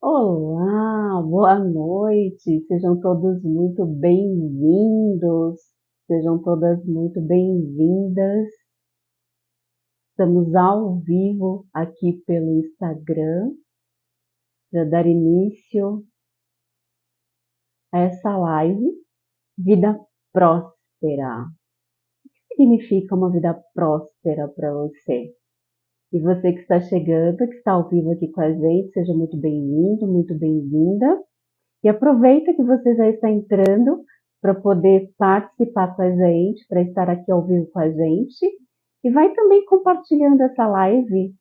Olá, boa noite. Sejam todos muito bem-vindos. Sejam todas muito bem-vindas. Estamos ao vivo aqui pelo Instagram para dar início a essa live Vida Próspera. O que significa uma vida próspera para você? E você que está chegando, que está ao vivo aqui com a gente, seja muito bem-vindo, muito bem-vinda. E aproveita que você já está entrando para poder participar com a gente, para estar aqui ao vivo com a gente. E vai também compartilhando essa live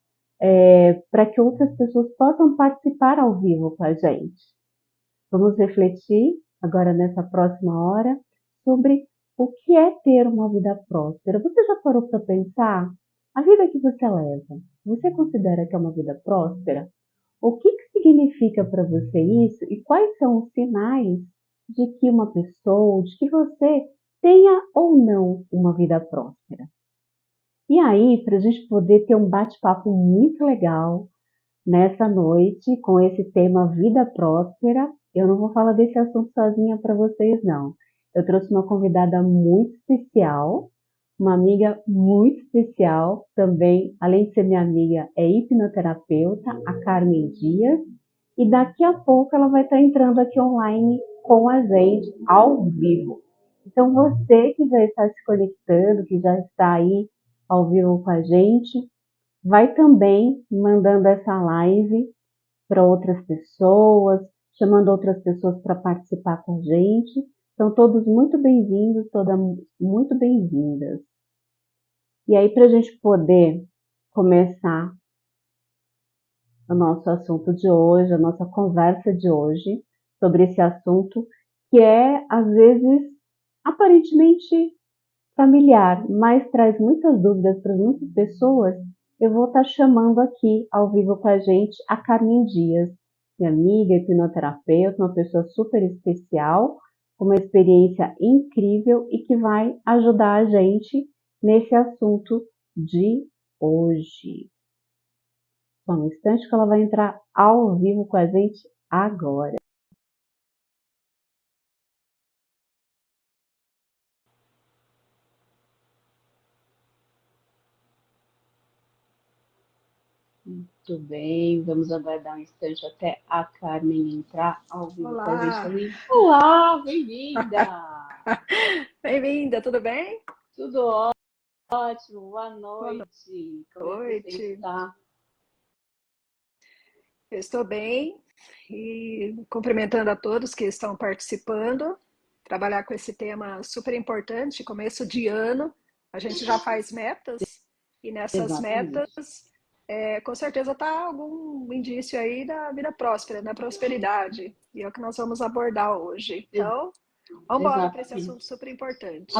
para que outras pessoas possam participar ao vivo com a gente. Vamos refletir agora nessa próxima hora sobre o que é ter uma vida próspera. Você já parou para pensar? A vida que você leva, você considera que é uma vida próspera? O que significa para você isso e quais são os sinais de que uma pessoa, de que você tenha ou não uma vida próspera? E aí, para a gente poder ter um bate-papo muito legal nessa noite com esse tema Vida Próspera, eu não vou falar desse assunto sozinha para vocês, não. Eu trouxe uma convidada muito especial, uma amiga muito especial também, além de ser minha amiga, é hipnoterapeuta, a Carmen Dias, e daqui a pouco ela vai estar entrando aqui online com a gente, ao vivo. Então você que já está se conectando, que já está aí ao vivo com a gente, vai também mandando essa live para outras pessoas, chamando outras pessoas para participar com a gente. São todos muito bem-vindos, todas muito bem-vindas. E aí, para a gente poder começar o nosso assunto de hoje, a nossa conversa de hoje, sobre esse assunto que é, às vezes, aparentemente familiar, mas traz muitas dúvidas para muitas pessoas, eu vou estar chamando aqui ao vivo com a gente a Carmen Dias, minha amiga, hipnoterapeuta, uma pessoa super especial, com uma experiência incrível e que vai ajudar a gente nesse assunto de hoje. Só um instante que ela vai entrar ao vivo com a gente agora. Muito bem, vamos aguardar um instante até a Carmen entrar ao vivo com a gente Olá, também. Olá, bem-vinda! bem-vinda, tudo bem? Tudo ótimo, boa Boa noite. Como é que você noite. está? Eu estou bem e cumprimentando a todos que estão participando. Trabalhar com esse tema super importante, começo de ano, a gente já faz metas e nessas Exatamente. metas, com certeza está algum indício aí da vida próspera, da prosperidade. E é o que nós vamos abordar hoje. Ex- Então, vamos embora para esse Exatamente. assunto super importante.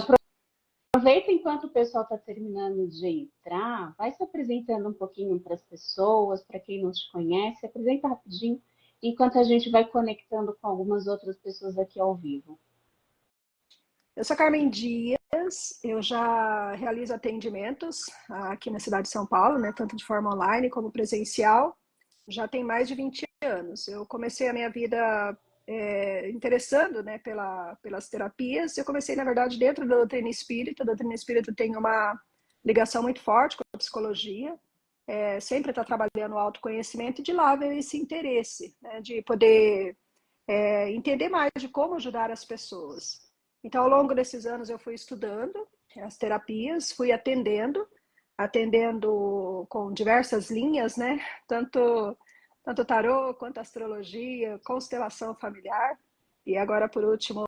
Aproveita enquanto o pessoal está terminando de entrar, vai se apresentando um pouquinho para as pessoas, para quem não te conhece, apresenta rapidinho, enquanto a gente vai conectando com algumas outras pessoas aqui ao vivo. Eu sou Carmen Dias, eu já realizo atendimentos aqui na cidade de São Paulo, né, tanto de forma online como presencial, já tem mais de 20 anos. Eu comecei a minha vida interessando, né, pelas terapias. Eu comecei, na verdade, dentro da doutrina espírita. A doutrina espírita tem uma ligação muito forte com a psicologia, sempre está trabalhando o autoconhecimento, e de lá veio esse interesse, né, de poder entender mais de como ajudar as pessoas. Então, ao longo desses anos, eu fui estudando as terapias, fui atendendo com diversas linhas, né? Tanto tarô quanto astrologia, constelação familiar. E agora, por último,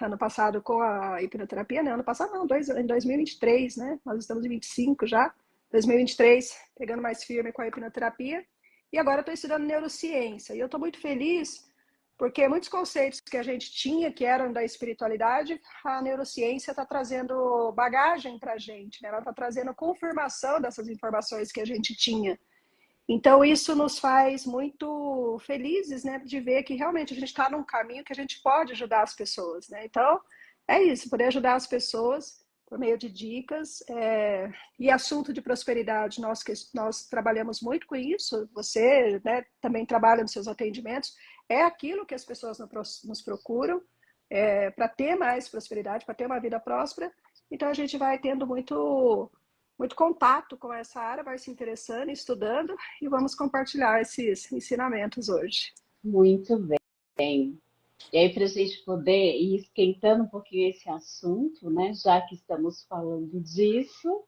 ano passado com a hipnoterapia, né? Ano passado não, em 2023, né? Nós estamos em 25 já. 2023, pegando mais firme com a hipnoterapia. E agora estou estudando neurociência. E eu estou muito feliz porque muitos conceitos que a gente tinha, que eram da espiritualidade, a neurociência está trazendo bagagem para a gente, né? Ela está trazendo confirmação dessas informações que a gente tinha. Então, isso nos faz muito felizes, né, de ver que realmente a gente está num caminho que a gente pode ajudar as pessoas, né? Então, é isso, poder ajudar as pessoas, por meio de dicas. E assunto de prosperidade, nós trabalhamos muito com isso. Você, né, também trabalha nos seus atendimentos. É aquilo que as pessoas nos procuram para ter mais prosperidade, para ter uma vida próspera. Então, a gente vai tendo muito contato com essa área, vai se interessando, estudando, e vamos compartilhar esses ensinamentos hoje. Muito bem. E aí, para a gente poder ir esquentando um pouquinho esse assunto, né, já que estamos falando disso,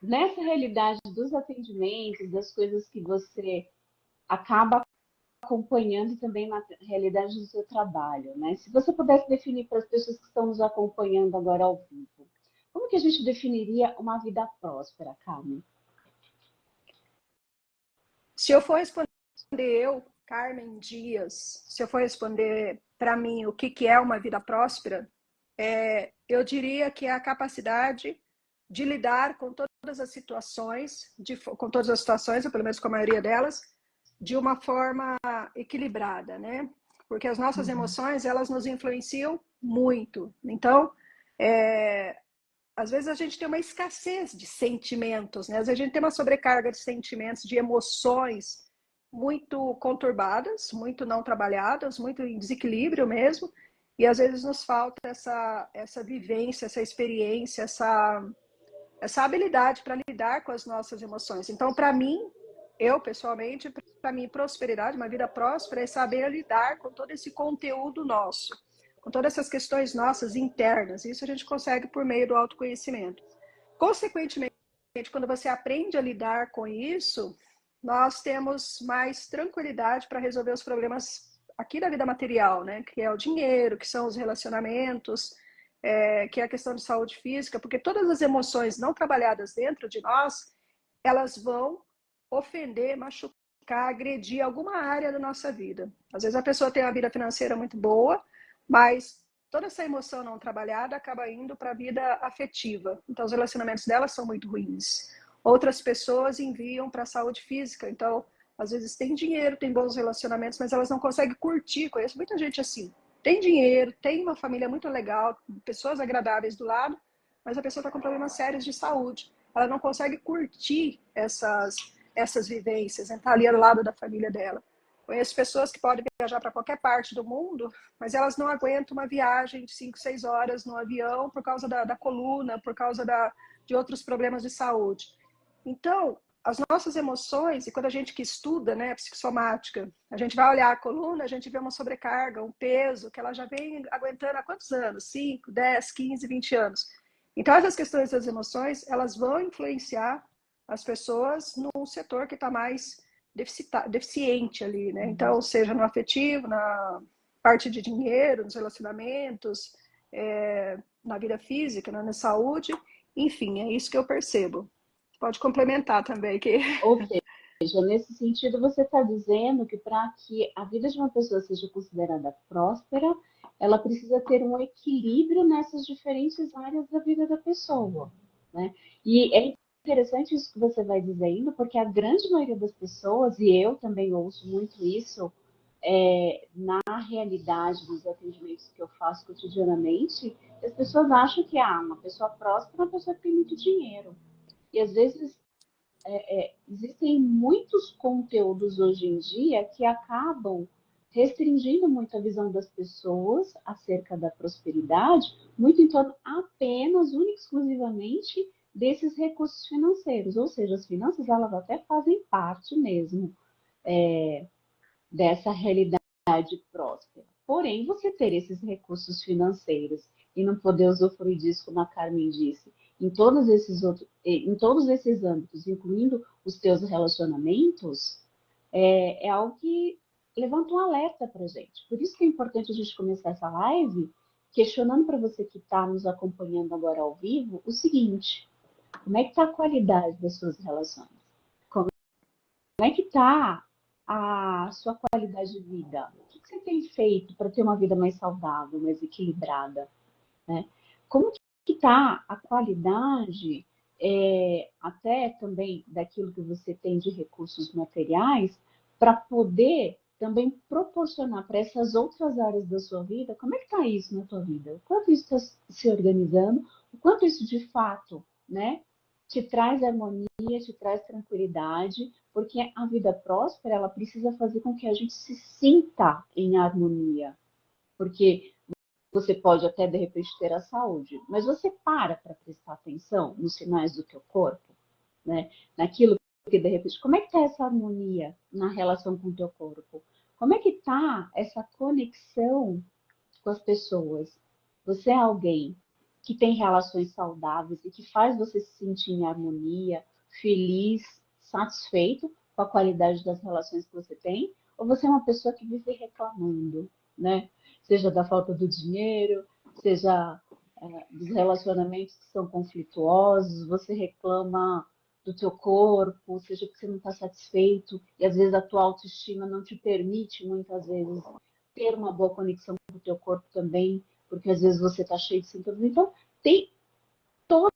nessa realidade dos atendimentos, das coisas que você acaba acompanhando também na realidade do seu trabalho, né? Se você pudesse definir para as pessoas que estão nos acompanhando agora ao vivo, como que a gente definiria uma vida próspera, Carmen? Se eu for responder Carmen Dias, se eu for responder para mim o que é uma vida próspera, eu diria que é a capacidade de lidar com todas as situações, ou pelo menos com a maioria delas, de uma forma equilibrada, né? Porque as nossas emoções, elas nos influenciam muito. Então, às vezes a gente tem uma escassez de sentimentos, né? Às vezes a gente tem uma sobrecarga de sentimentos, de emoções muito conturbadas, muito não trabalhadas, muito em desequilíbrio mesmo, e às vezes nos falta essa vivência, essa experiência, essa habilidade para lidar com as nossas emoções. Então, para mim, eu pessoalmente, para mim, prosperidade, uma vida próspera é saber lidar com todo esse conteúdo nosso, com todas essas questões nossas internas. Isso a gente consegue por meio do autoconhecimento. Consequentemente, quando você aprende a lidar com isso, nós temos mais tranquilidade para resolver os problemas aqui da vida material, né? Que é o dinheiro, que são os relacionamentos, que é a questão de saúde física, porque todas as emoções não trabalhadas dentro de nós, elas vão ofender, machucar, agredir alguma área da nossa vida. Às vezes a pessoa tem uma vida financeira muito boa, mas toda essa emoção não trabalhada acaba indo para a vida afetiva. Então, os relacionamentos delas são muito ruins. Outras pessoas enviam para a saúde física. Então, às vezes tem dinheiro, tem bons relacionamentos, mas elas não conseguem curtir. Conheço muita gente assim. Tem dinheiro, tem uma família muito legal, pessoas agradáveis do lado, mas a pessoa está com problemas sérios de saúde. Ela não consegue curtir essas vivências, entrar ali ao lado da família dela. Conheço pessoas que podem viajar para qualquer parte do mundo, mas elas não aguentam uma viagem de 5, 6 horas no avião por causa da coluna, por causa de outros problemas de saúde. Então, as nossas emoções, e quando a gente que estuda, né, psicossomática, a gente vai olhar a coluna, a gente vê uma sobrecarga, um peso que ela já vem aguentando há quantos anos? 5, 10, 15, 20 anos. Então, essas questões das emoções, elas vão influenciar as pessoas num setor que está mais deficiente ali, né? Então, seja no afetivo, na parte de dinheiro, nos relacionamentos, na vida física, na saúde, enfim, é isso que eu percebo. Pode complementar também. Ou seja, nesse sentido, você está dizendo que para que a vida de uma pessoa seja considerada próspera, ela precisa ter um equilíbrio nessas diferentes áreas da vida da pessoa, né? E é interessante isso que você vai dizendo, porque a grande maioria das pessoas, e eu também ouço muito isso, na realidade dos atendimentos que eu faço cotidianamente, as pessoas acham que uma pessoa próspera é uma pessoa que tem muito dinheiro. E às vezes existem muitos conteúdos hoje em dia que acabam restringindo muito a visão das pessoas acerca da prosperidade, muito em torno apenas, única e exclusivamente desses recursos financeiros. Ou seja, as finanças elas até fazem parte mesmo dessa realidade próspera. Porém, você ter esses recursos financeiros e não poder usufruir disso, como a Carmen disse, em todos esses âmbitos, incluindo os teus relacionamentos, é algo que levanta um alerta para a gente. Por isso que é importante a gente começar essa live questionando para você que está nos acompanhando agora ao vivo o seguinte: como é que está a qualidade das suas relações? Como é que está a sua qualidade de vida? O que você tem feito para ter uma vida mais saudável, mais equilibrada, né? Como que está a qualidade, até também daquilo que você tem de recursos materiais, para poder também proporcionar para essas outras áreas da sua vida, como é que está isso na tua vida? O quanto isso está se organizando, o quanto isso de fato, né, te traz harmonia, te traz tranquilidade, porque a vida próspera, ela precisa fazer com que a gente se sinta em harmonia, porque você pode até de repente ter a saúde, mas você para prestar atenção nos sinais do teu corpo, né? Naquilo que de repente, como é que está essa harmonia na relação com o teu corpo? Como é que está essa conexão com as pessoas? Você é alguém que tem relações saudáveis e que faz você se sentir em harmonia, feliz, satisfeito com a qualidade das relações que você tem? Ou você é uma pessoa que vive reclamando, né? Seja da falta do dinheiro, seja dos relacionamentos que são conflituosos, você reclama do teu corpo, seja porque você não está satisfeito e às vezes a tua autoestima não te permite muitas vezes ter uma boa conexão com o teu corpo também, porque às vezes você está cheio de sintomas. Então, tem todo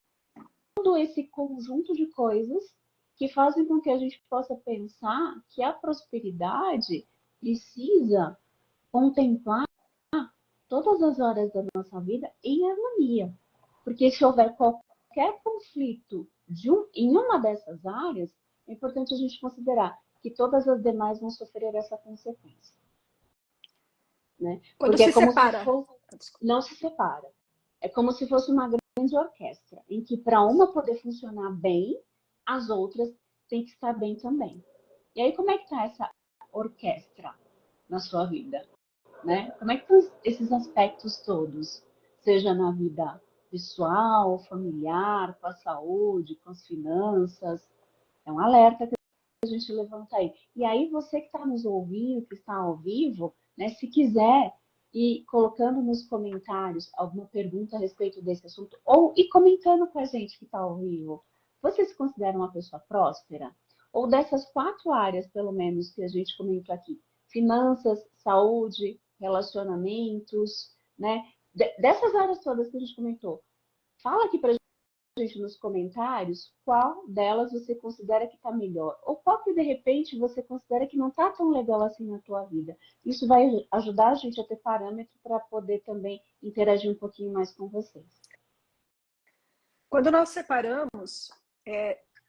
esse conjunto de coisas que fazem com que a gente possa pensar que a prosperidade precisa contemplar todas as horas da nossa vida em harmonia. Porque se houver qualquer conflito em uma dessas áreas, é importante a gente considerar que todas as demais vão sofrer essa consequência. Né? Quando Porque é se como se separa. fosse, não se separa. É como se fosse uma grande orquestra, em que para uma poder funcionar bem, as outras têm que estar bem também. E aí, como é que está essa orquestra na sua vida? Né? Como é que estão esses aspectos todos? Seja na vida pessoal, familiar, com a saúde, com as finanças. É um alerta que a gente levanta aí. E aí, você que está nos ouvindo, que está ao vivo, né, se quiser ir colocando nos comentários alguma pergunta a respeito desse assunto, ou ir comentando com a gente que está ao vivo, você se considera uma pessoa próspera? Ou dessas 4 áreas, pelo menos, que a gente comentou aqui, finanças, saúde, relacionamentos, né? Dessas áreas todas que a gente comentou, fala aqui para gente nos comentários qual delas você considera que está melhor, ou qual que de repente você considera que não está tão legal assim na tua vida. Isso vai ajudar a gente a ter parâmetro para poder também interagir um pouquinho mais com vocês. Quando nós separamos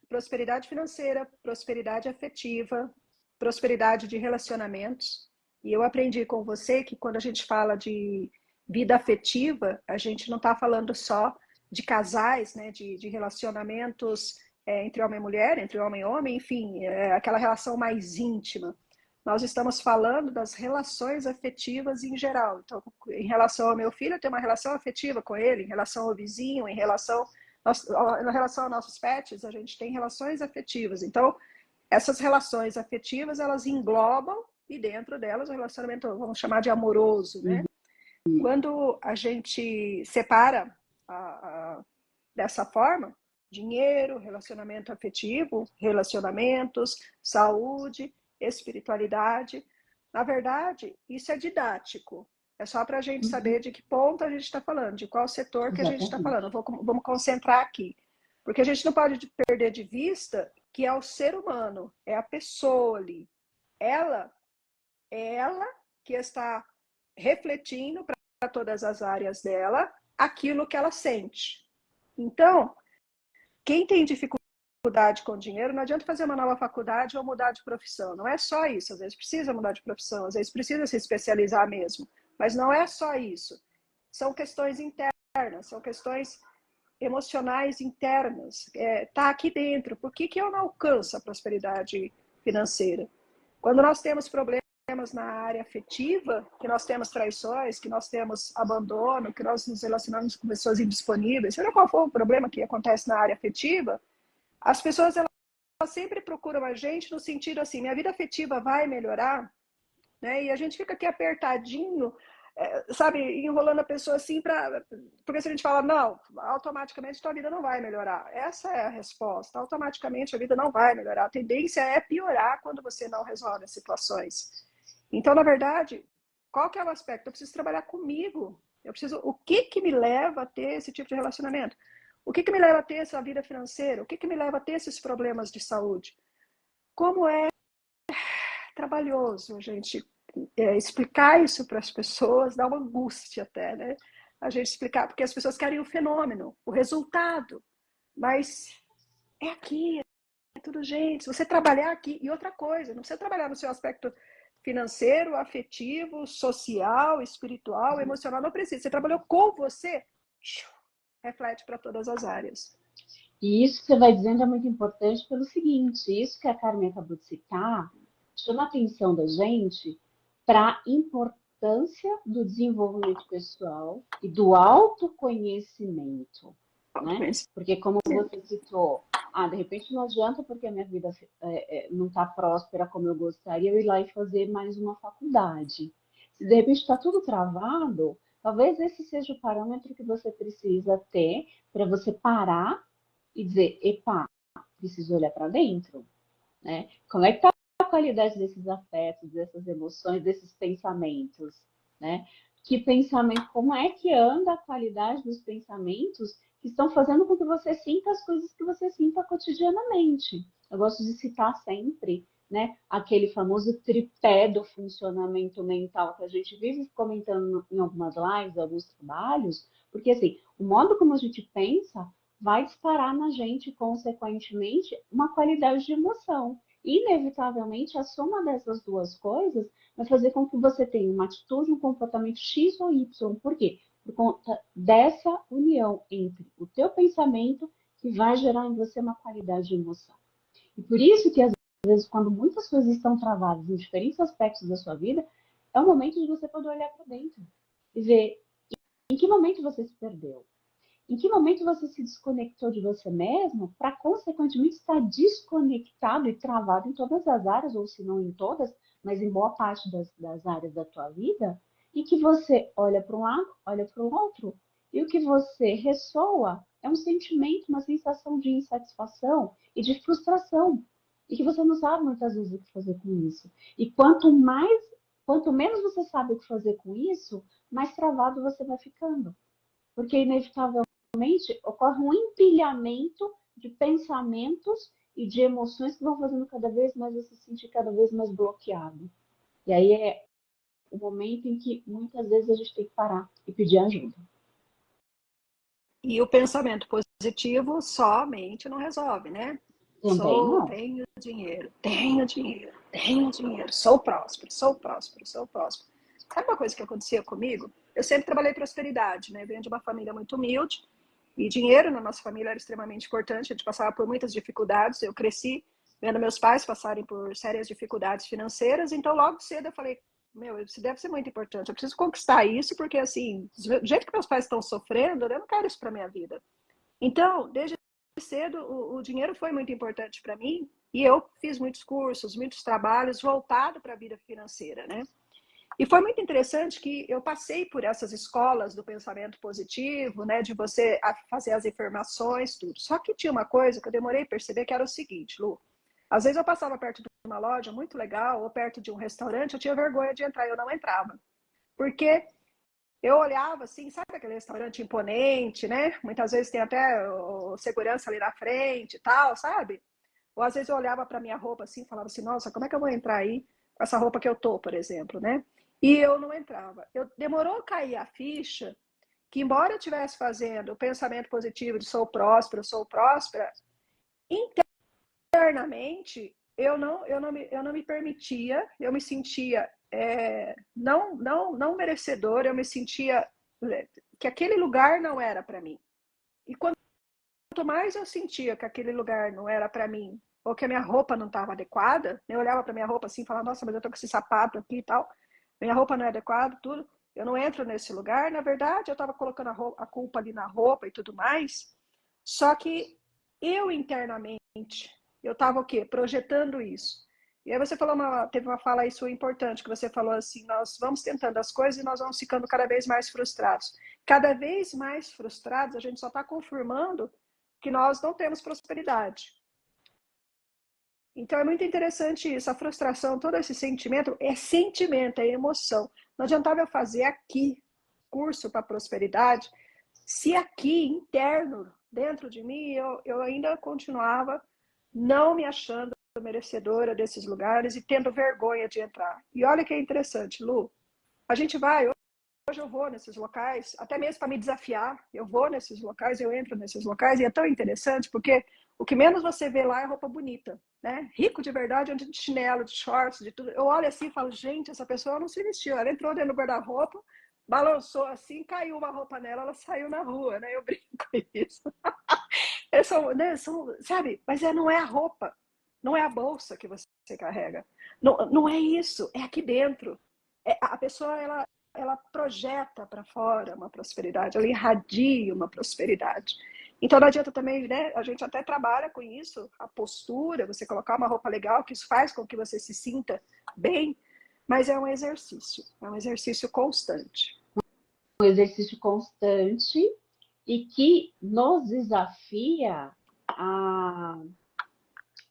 prosperidade financeira, prosperidade afetiva, prosperidade de relacionamentos, e eu aprendi com você que quando a gente fala de vida afetiva, a gente não está falando só de casais, né, de relacionamentos entre homem e mulher, entre homem e homem, enfim, aquela relação mais íntima. Nós estamos falando das relações afetivas em geral. Então, em relação ao meu filho, eu tenho uma relação afetiva com ele, em relação ao vizinho, em relação aos nossos pets, a gente tem relações afetivas. Então, essas relações afetivas, elas englobam, e dentro delas o relacionamento, vamos chamar de amoroso, né? Quando a gente separa dessa forma, dinheiro, relacionamento afetivo, relacionamentos, saúde, espiritualidade, na verdade, isso é didático. É só para a gente saber de que ponto a gente está falando, de qual setor que a gente está falando. Vamos concentrar aqui. Porque a gente não pode perder de vista que é o ser humano, é a pessoa ali. Ela que está refletindo para todas as áreas dela aquilo que ela sente. Então, quem tem dificuldade com dinheiro, não adianta fazer uma nova faculdade ou mudar de profissão. Não é só isso. Às vezes precisa mudar de profissão, às vezes precisa se especializar mesmo. Mas não é só isso. São questões internas, são questões emocionais internas. Tá aqui dentro. Por que eu não alcanço a prosperidade financeira? Quando nós temos problemas na área afetiva, que nós temos traições, que nós temos abandono, que nós nos relacionamos com pessoas indisponíveis, seja qual for o problema que acontece na área afetiva, as pessoas elas sempre procuram a gente no sentido assim, minha vida afetiva vai melhorar, né? E a gente fica aqui apertadinho, sabe, enrolando a pessoa assim porque se a gente fala, não, automaticamente tua vida não vai melhorar. Essa é a resposta. Automaticamente a vida não vai melhorar. A tendência é piorar quando você não resolve as situações. Então, na verdade, qual que é o aspecto? Eu preciso trabalhar comigo. O que me leva a ter esse tipo de relacionamento? O que me leva a ter essa vida financeira? O que me leva a ter esses problemas de saúde? Como é trabalhoso a gente explicar isso para as pessoas, dá uma angústia até, né? A gente explicar, porque as pessoas querem o fenômeno, o resultado, mas é aqui, é tudo gente. Se você trabalhar aqui, e outra coisa, não precisa trabalhar no seu aspecto financeiro, afetivo, social, espiritual, emocional, não precisa. Você trabalhou com você, reflete para todas as áreas. E isso que você vai dizendo é muito importante pelo seguinte, isso que a Carmen acabou de citar, chama a atenção da gente para a importância do desenvolvimento pessoal e do autoconhecimento, né? Porque como você citou, de repente não adianta porque a minha vida não está próspera como eu gostaria, eu ir lá e fazer mais uma faculdade. Se de repente está tudo travado, talvez esse seja o parâmetro que você precisa ter para você parar e dizer, epa, preciso olhar para dentro, né? Como é que está a qualidade desses afetos, dessas emoções, desses pensamentos, né? Que pensamento, como é que anda a qualidade dos pensamentos que estão fazendo com que você sinta as coisas que você sinta cotidianamente? Eu gosto de citar sempre, né, aquele famoso tripé do funcionamento mental que a gente vive comentando em algumas lives, alguns trabalhos, porque assim, o modo como a gente pensa vai disparar na gente, consequentemente, uma qualidade de emoção. Inevitavelmente, a soma dessas duas coisas vai fazer com que você tenha uma atitude, um comportamento X ou Y. Por quê? Por conta dessa união entre o teu pensamento que vai gerar em você uma qualidade de emoção. E por isso que, às vezes, quando muitas coisas estão travadas em diferentes aspectos da sua vida, é o momento de você poder olhar para dentro e ver em que momento você se perdeu. Em que momento você se desconectou de você mesmo para, consequentemente, estar desconectado e travado em todas as áreas, ou se não em todas, mas em boa parte das áreas da tua vida, e que você olha para um lado, olha para o outro, e o que você ressoa é um sentimento, uma sensação de insatisfação e de frustração, e que você não sabe muitas vezes o que fazer com isso. E quanto menos você sabe o que fazer com isso, mais travado você vai ficando. Porque, inevitavelmente, ocorre um empilhamento de pensamentos e de emoções que vão fazendo cada vez mais você se sentir cada vez mais bloqueado. E aí é o momento em que muitas vezes a gente tem que parar e pedir ajuda. E o pensamento positivo somente não resolve, né? Também não. Tenho dinheiro, sou próspero, sou próspero, sou próspero. Sabe uma coisa que acontecia comigo? Eu sempre trabalhei prosperidade, né? Venho de uma família muito humilde e dinheiro na nossa família era extremamente importante. A gente passava por muitas dificuldades. Eu cresci vendo meus pais passarem por sérias dificuldades financeiras, então logo cedo eu falei, meu, isso deve ser muito importante. Eu preciso conquistar isso porque, assim, do jeito que meus pais estão sofrendo, eu não quero isso para minha vida. Então, desde cedo, o dinheiro foi muito importante para mim e eu fiz muitos cursos, muitos trabalhos voltados para a vida financeira, né? E foi muito interessante que eu passei por essas escolas do pensamento positivo, né, de você fazer as afirmações, tudo. Só que tinha uma coisa que eu demorei a perceber que era o seguinte, Lu. Às vezes eu passava perto de uma loja muito legal ou perto de um restaurante, eu tinha vergonha de entrar, eu não entrava. Porque eu olhava assim, sabe aquele restaurante imponente, né? Muitas vezes tem até segurança ali na frente e tal, sabe? Ou às vezes eu olhava para minha roupa assim, e falava assim, nossa, como é que eu vou entrar aí com essa roupa que eu tô, por exemplo, né? E eu não entrava. Demorou a cair a ficha que, embora eu estivesse fazendo o pensamento positivo de sou próspera, internamente eu não me permitia, eu me sentia não merecedora, eu me sentia que aquele lugar não era para mim. E quanto mais eu sentia que aquele lugar não era para mim, ou que a minha roupa não estava adequada, eu olhava para minha roupa assim e falava, nossa, mas eu tô com esse sapato aqui e tal, minha roupa não é adequada, tudo, eu não entro nesse lugar. Na verdade, eu estava colocando a culpa ali na roupa e tudo mais, só que eu internamente, eu estava o quê? Projetando isso. E aí você falou teve uma fala aí sua importante, que você falou assim, nós vamos tentando as coisas e nós vamos ficando cada vez mais frustrados. Cada vez mais frustrados, a gente só está confirmando que nós não temos prosperidade. Então é muito interessante isso, a frustração, todo esse sentimento, é emoção. Não adiantava eu fazer aqui curso para prosperidade, se aqui, interno, dentro de mim, eu ainda continuava não me achando merecedora desses lugares e tendo vergonha de entrar. E olha que é interessante, Lu, a gente vai, hoje eu vou nesses locais, até mesmo para me desafiar, eu vou nesses locais, eu entro nesses locais, e é tão interessante, porque o que menos você vê lá é roupa bonita, né? Rico de verdade, de chinelo, de shorts, de tudo. Eu olho assim e falo, gente, essa pessoa não se vestiu, ela entrou dentro do guarda-roupa, balançou assim, caiu uma roupa nela, ela saiu na rua, né? Eu brinco com isso. Sabe? Mas não é a roupa, não é a bolsa que você carrega. Não, não é isso, é aqui dentro. A pessoa, ela projeta para fora uma prosperidade, ela irradia uma prosperidade. Então não adianta também, né? A gente até trabalha com isso, a postura, você colocar uma roupa legal, que isso faz com que você se sinta bem, mas é um exercício constante. Um exercício constante e que nos desafia a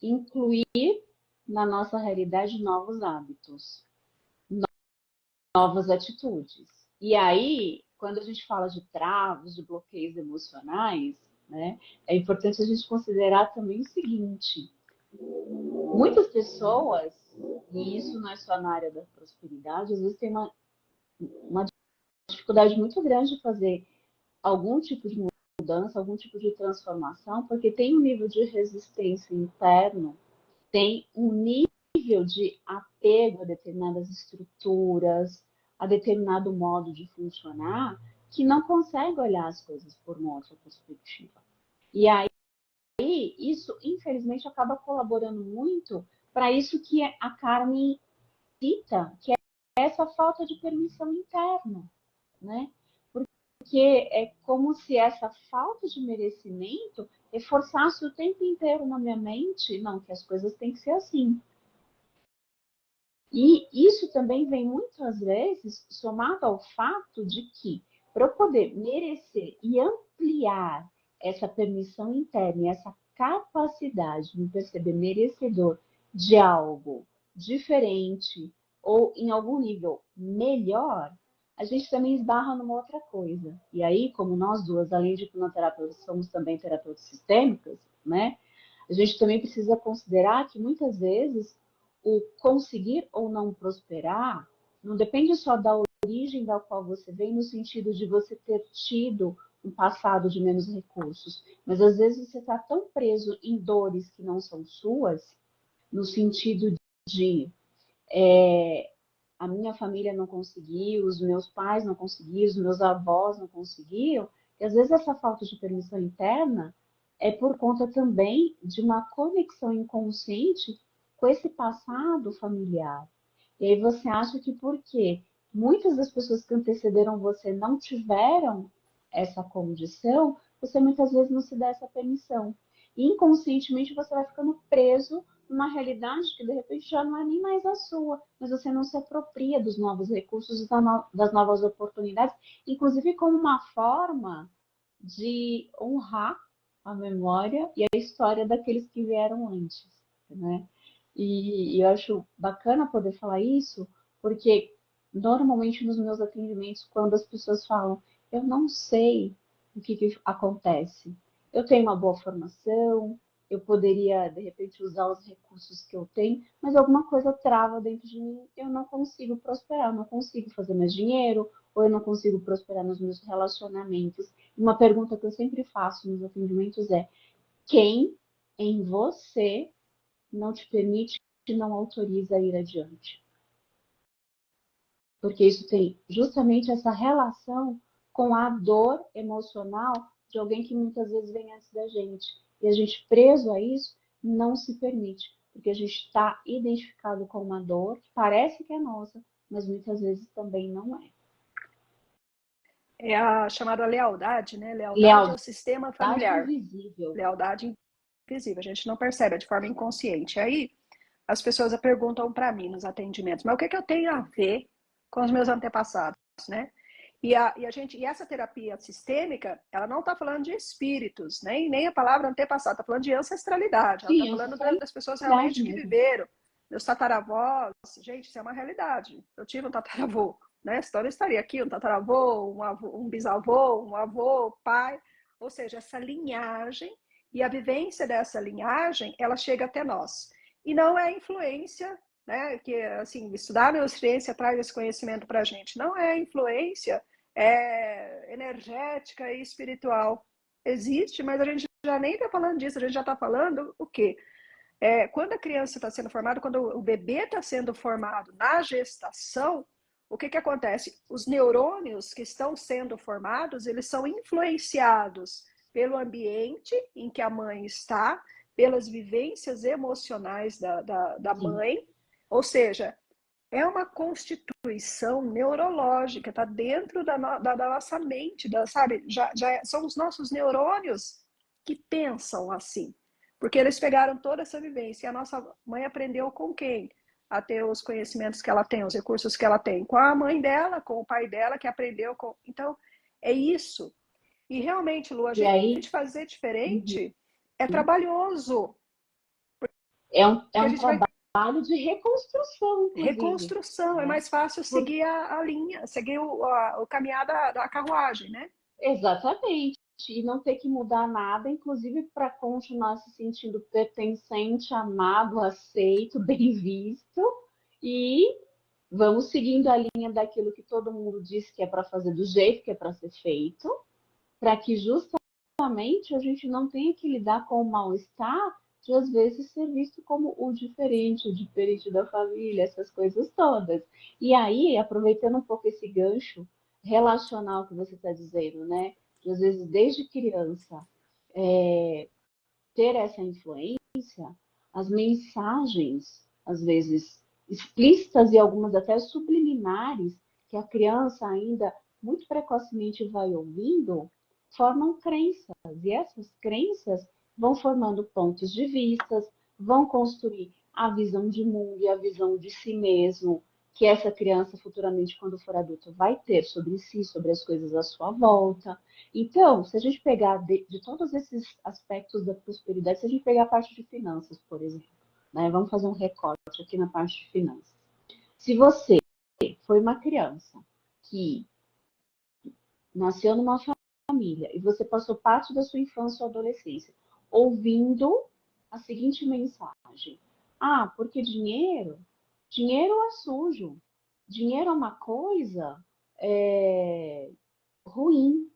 incluir na nossa realidade novos hábitos, novas atitudes. E aí, quando a gente fala de travos, de bloqueios emocionais, né, é importante a gente considerar também o seguinte: muitas pessoas, e isso não é só na área da prosperidade, às vezes tem uma dificuldade muito grande de fazer algum tipo de mudança, algum tipo de transformação, porque tem um nível de resistência interno, tem um nível de apego a determinadas estruturas, a determinado modo de funcionar, que não consegue olhar as coisas por uma outra perspectiva. E aí, isso, infelizmente, acaba colaborando muito para isso que a Carmen cita, que é essa falta de permissão interna, né? Porque é como se essa falta de merecimento reforçasse o tempo inteiro na minha mente, não, que as coisas têm que ser assim. E isso também vem muitas vezes somado ao fato de que, para eu poder merecer e ampliar essa permissão interna, essa capacidade de me perceber merecedor de algo diferente ou em algum nível melhor, a gente também esbarra numa outra coisa. E aí, como nós duas, além de hipnoterapeutas, somos também terapeutas sistêmicas, né? A gente também precisa considerar que muitas vezes o conseguir ou não prosperar não depende só da origem da qual você vem, no sentido de você ter tido um passado de menos recursos, mas às vezes você está tão preso em dores que não são suas, no sentido de a minha família não conseguiu, os meus pais não conseguiram, os meus avós não conseguiram, e às vezes essa falta de permissão interna é por conta também de uma conexão inconsciente com esse passado familiar. E aí você acha que porque muitas das pessoas que antecederam você não tiveram essa condição, você muitas vezes não se dá essa permissão. E inconscientemente você vai ficando preso numa realidade que de repente já não é nem mais a sua, mas você não se apropria dos novos recursos e das novas oportunidades, inclusive como uma forma de honrar a memória e a história daqueles que vieram antes, né? E eu acho bacana poder falar isso, porque normalmente nos meus atendimentos, quando as pessoas falam, eu não sei o que acontece, eu tenho uma boa formação, eu poderia, de repente, usar os recursos que eu tenho, mas alguma coisa trava dentro de mim, eu não consigo prosperar, eu não consigo fazer mais dinheiro, ou eu não consigo prosperar nos meus relacionamentos. Uma pergunta que eu sempre faço nos atendimentos é: quem em você não te permite e não autoriza a ir adiante? Porque isso tem justamente essa relação com a dor emocional de alguém que muitas vezes vem antes da gente. E a gente, preso a isso, não se permite, porque a gente está identificado com uma dor que parece que é nossa, mas muitas vezes também não é. É a chamada lealdade, né? Lealdade Lealdade ao sistema familiar. invisível. Lealdade invisível. A gente não percebe, é de forma inconsciente. Aí as pessoas perguntam para mim nos atendimentos, mas o que eu tenho a ver com os meus antepassados, né? E essa terapia sistêmica, ela não está falando de espíritos, nem a palavra antepassado, está falando de ancestralidade, ela está Sim, falando ancestralidade das pessoas realmente que mesmo. viveram. Meus tataravós, gente, isso é uma realidade. Eu tive um tataravô, né? Senão eu estaria aqui, um tataravô, um bisavô, um avô, pai. Ou seja, essa linhagem e a vivência dessa linhagem, ela chega até nós. E não é influência, né? Que, assim, estudar neurociência traz esse conhecimento para a gente. Não é influência energética e espiritual. Existe, mas a gente já nem está falando disso, a gente já está falando o quê? Quando a criança está sendo formada, quando o bebê está sendo formado na gestação, o que acontece? Os neurônios que estão sendo formados, eles são influenciados pelo ambiente em que a mãe está, pelas vivências emocionais da mãe, ou seja, é uma constituição neurológica, está dentro da nossa mente, sabe? São os nossos neurônios que pensam assim. Porque eles pegaram toda essa vivência. E a nossa mãe aprendeu com quem? A ter os conhecimentos que ela tem, os recursos que ela tem. Com a mãe dela, com o pai dela, que aprendeu com... Então, é isso. E realmente, Lu, a gente fazer diferente é trabalhoso. É um trabalho de reconstrução, inclusive. Reconstrução, né? É mais fácil seguir a linha, seguir o caminhar da carruagem, né? Exatamente. E não ter que mudar nada, inclusive para continuar se sentindo pertencente, amado, aceito, bem visto. E vamos seguindo a linha daquilo que todo mundo diz que é para fazer do jeito que é para ser feito, para que justamente a gente não tenha que lidar com o mal-estar de às vezes ser visto como o diferente da família, essas coisas todas. E aí, aproveitando um pouco esse gancho relacional que você está dizendo, né? De, às vezes, desde criança, ter essa influência, as mensagens, às vezes, explícitas e algumas até subliminares, que a criança ainda muito precocemente vai ouvindo, formam crenças. E essas crenças vão formando pontos de vista, vão construir a visão de mundo e a visão de si mesmo, que essa criança futuramente, quando for adulta, vai ter sobre si, sobre as coisas à sua volta. Então, se a gente pegar de todos esses aspectos da prosperidade, se a gente pegar a parte de finanças, por exemplo, né? Vamos fazer um recorte aqui na parte de finanças. Se você foi uma criança que nasceu numa família e você passou parte da sua infância ou adolescência ouvindo a seguinte mensagem: ah, porque dinheiro é sujo, dinheiro é uma coisa ruim,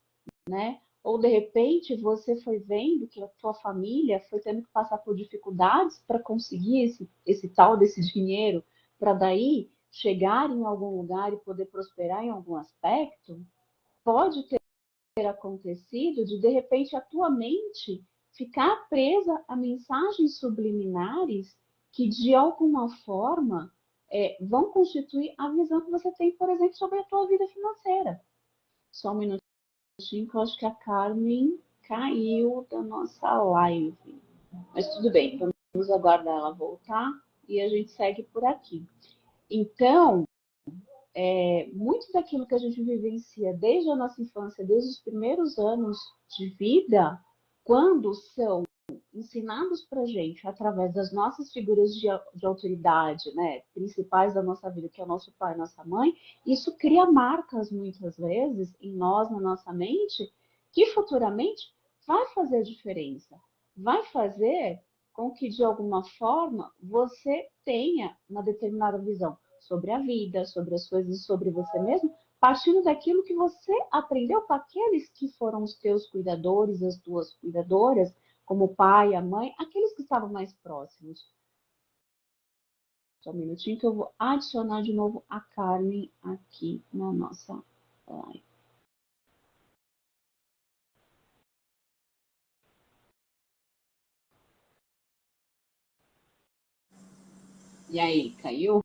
né? Ou de repente você foi vendo que a tua família foi tendo que passar por dificuldades para conseguir esse tal desse dinheiro, para daí chegar em algum lugar e poder prosperar em algum aspecto. Pode ter acontecido de repente a tua mente ficar presa a mensagens subliminares que de alguma forma vão constituir a visão que você tem, por exemplo, sobre a tua vida financeira. Só um minutinho, que eu acho que a Carmen caiu da nossa live. Mas tudo bem, vamos aguardar ela voltar e a gente segue por aqui. Então, muito daquilo que a gente vivencia desde a nossa infância, desde os primeiros anos de vida, quando são ensinados para a gente através das nossas figuras de autoridade, né, principais da nossa vida, que é o nosso pai e nossa mãe, isso cria marcas muitas vezes em nós, na nossa mente, que futuramente vai fazer diferença, vai fazer com que de alguma forma você tenha uma determinada visão sobre a vida, sobre as coisas, sobre você mesmo, partindo daquilo que você aprendeu com aqueles que foram os teus cuidadores, as tuas cuidadoras, como o pai, a mãe, aqueles que estavam mais próximos. Só um minutinho que eu vou adicionar de novo a Carmen aqui na nossa live. E aí, caiu?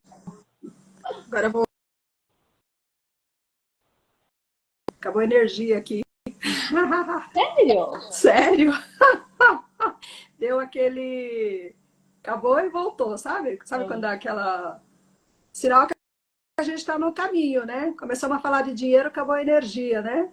Agora eu vou... Acabou a energia aqui. Sério? Sério? Deu aquele... Acabou e voltou, sabe? Sabe quando dá aquela... Sinal que a gente está no caminho, né? Começamos a falar de dinheiro, acabou a energia, né?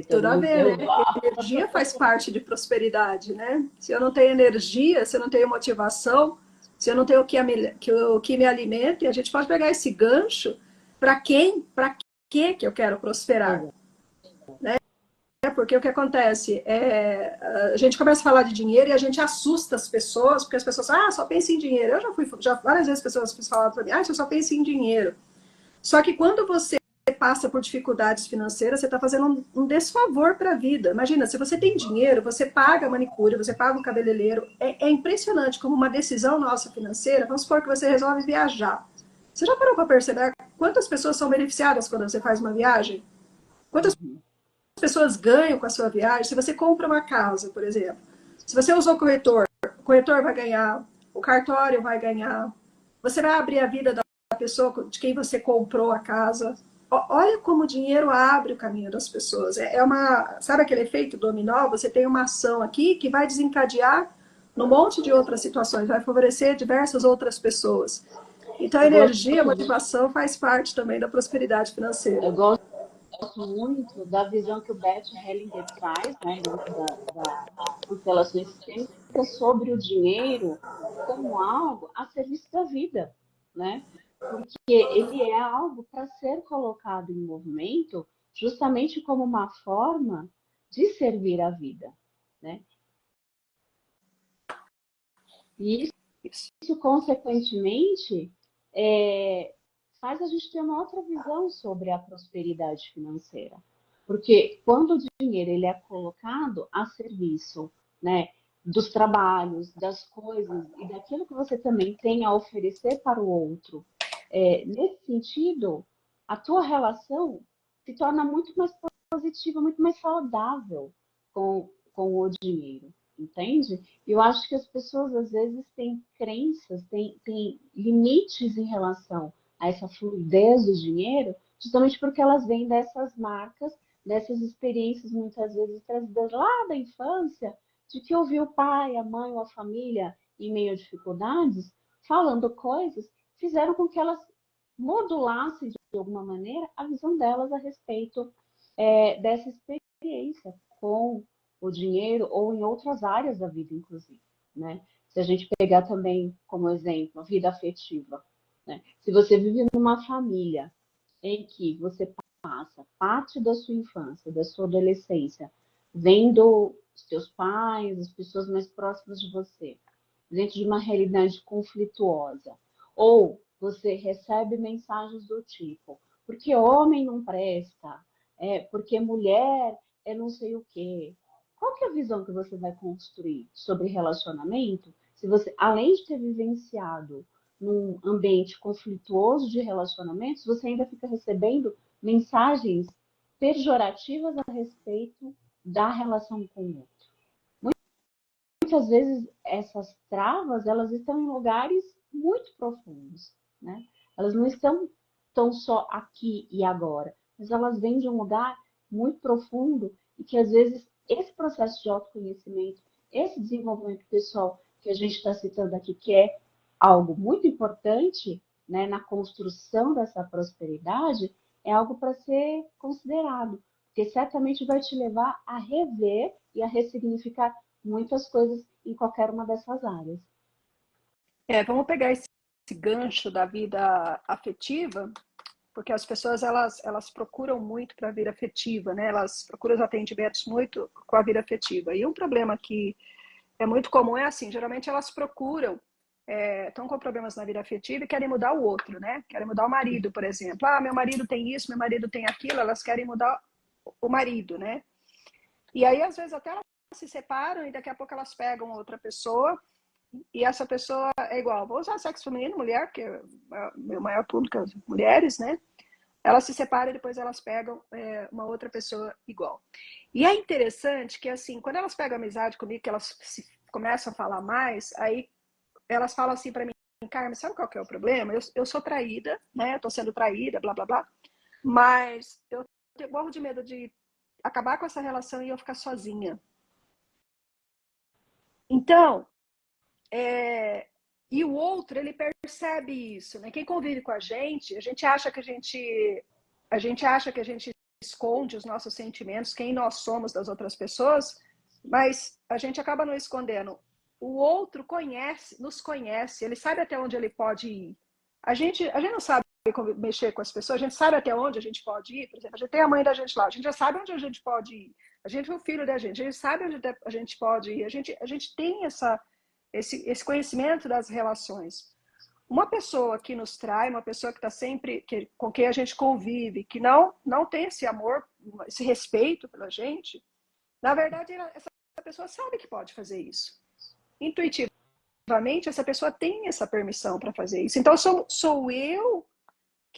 Tudo a ver, né? Energia faz parte de prosperidade, né? Se eu não tenho energia, se eu não tenho motivação, se eu não tenho o que me alimenta, a gente pode pegar esse gancho para quem, para que eu quero prosperar, né? porque o que acontece a gente começa a falar de dinheiro e a gente assusta as pessoas, porque as pessoas falam, só pensa em dinheiro. Eu já várias vezes pessoas falaram para mim, eu só penso em dinheiro. Só que quando você passa por dificuldades financeiras, você está fazendo um desfavor para a vida. Imagina, se você tem dinheiro, você paga a manicure, você paga o cabeleireiro. É impressionante como uma decisão nossa financeira, vamos supor que você resolve viajar. Você já parou para perceber quantas pessoas são beneficiadas quando você faz uma viagem? Quantas pessoas ganham com a sua viagem? Se você compra uma casa, por exemplo, se você usou o corretor vai ganhar, o cartório vai ganhar, você vai abrir a vida da pessoa de quem você comprou a casa. Olha como o dinheiro abre o caminho das pessoas. Sabe aquele efeito dominó? Você tem uma ação aqui que vai desencadear num monte de outras situações, vai favorecer diversas outras pessoas. Então, a Eu energia, a gosto, motivação faz parte também da prosperidade financeira. eu gosto muito da visão que o Bert Hellinger traz, né, dentro das constelações sistêmicas sobre o dinheiro como algo a serviço da vida, né? Porque ele é algo para ser colocado em movimento justamente como uma forma de servir a vida, né? E isso consequentemente, faz a gente ter uma outra visão sobre a prosperidade financeira. Porque quando o dinheiro ele é colocado a serviço, né, dos trabalhos, das coisas e daquilo que você também tem a oferecer para o outro, nesse sentido, a tua relação se torna muito mais positiva, muito mais saudável com o dinheiro, entende? Eu acho que as pessoas às vezes têm crenças, têm limites em relação a essa fluidez do dinheiro, justamente porque elas vêm dessas marcas, dessas experiências muitas vezes trazidas lá da infância, de que ouviu o pai, a mãe ou a família em meio a dificuldades, falando coisas, fizeram com que elas modulassem de alguma maneira a visão delas a respeito dessa experiência com o dinheiro ou em outras áreas da vida, inclusive, né? Se a gente pegar também como exemplo a vida afetiva, né? Se você vive numa família em que você passa parte da sua infância, da sua adolescência, vendo os seus pais, as pessoas mais próximas de você, dentro de uma realidade conflituosa, ou você recebe mensagens do tipo, porque homem não presta, porque mulher é não sei o quê. Qual que é a visão que você vai construir sobre relacionamento se você, além de ter vivenciado num ambiente conflituoso de relacionamentos, você ainda fica recebendo mensagens pejorativas a respeito da relação com o outro? Muitas vezes essas travas, elas estão em lugares muito profundos, né? Elas não estão tão só aqui e agora, mas elas vêm de um lugar muito profundo e que às vezes esse processo de autoconhecimento, esse desenvolvimento pessoal que a gente está citando aqui, que é algo muito importante, né, na construção dessa prosperidade, é algo para ser considerado, porque certamente vai te levar a rever e a ressignificar muitas coisas em qualquer uma dessas áreas. Vamos pegar esse gancho da vida afetiva, porque as pessoas elas procuram muito para a vida afetiva, né? Elas procuram os atendimentos muito com a vida afetiva. E um problema que é muito comum é assim, geralmente elas procuram, estão com problemas na vida afetiva e querem mudar o outro, né? Querem mudar o marido, por exemplo. Meu marido tem isso, meu marido tem aquilo, elas querem mudar o marido, né? E aí, às vezes, até elas se separam e daqui a pouco elas pegam outra pessoa e essa pessoa é igual. Vou usar sexo feminino, mulher, porque é o meu maior público, as mulheres, né? Elas se separam e depois elas pegam uma outra pessoa igual. E é interessante que, assim, quando elas pegam amizade comigo, que elas começam a falar mais, aí elas falam assim para mim, Carmen, sabe qual que é o problema? Eu sou traída, né? Eu tô sendo traída, blá, blá, blá. Mas eu morro de medo de acabar com essa relação e eu ficar sozinha. Então, e o outro, ele percebe isso, né? Quem convive com a gente acha que a gente acha que a gente esconde os nossos sentimentos, quem nós somos das outras pessoas, mas a gente acaba não escondendo. O outro nos conhece, ele sabe até onde ele pode ir. A gente não sabe mexer com as pessoas, a gente sabe até onde a gente pode ir. Por exemplo, a gente tem a mãe da gente lá, a gente já sabe onde a gente pode ir. A gente é o filho da gente, a gente sabe onde a gente pode ir. A gente tem esse conhecimento das relações. Uma pessoa que nos trai, uma pessoa que está sempre, com quem a gente convive, que não tem esse amor, esse respeito pela gente, na verdade, essa pessoa sabe que pode fazer isso. Intuitivamente, essa pessoa tem essa permissão para fazer isso. Então, sou eu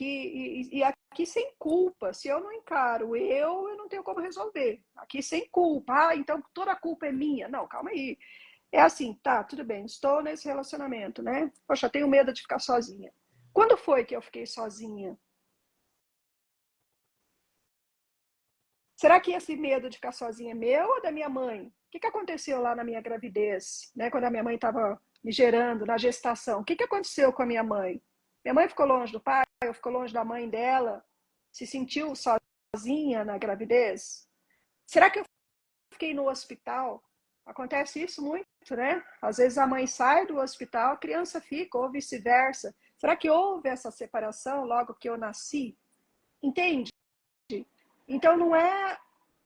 e aqui sem culpa. Se eu não encaro eu não tenho como resolver. Aqui sem culpa. Então toda a culpa é minha. Não, calma aí. É assim, tá, tudo bem, estou nesse relacionamento, né? Poxa, tenho medo de ficar sozinha. Quando foi que eu fiquei sozinha? Será que esse medo de ficar sozinha é meu ou da minha mãe? O que aconteceu lá na minha gravidez, né? Quando a minha mãe estava me gerando, na gestação? O que aconteceu com a minha mãe? Minha mãe ficou longe do pai, ou ficou longe da mãe dela? Se sentiu sozinha na gravidez? Será que eu fiquei no hospital? Acontece isso muito, né? Às vezes a mãe sai do hospital, a criança fica, ou vice-versa. Será que houve essa separação logo que eu nasci? Entende? Então não é.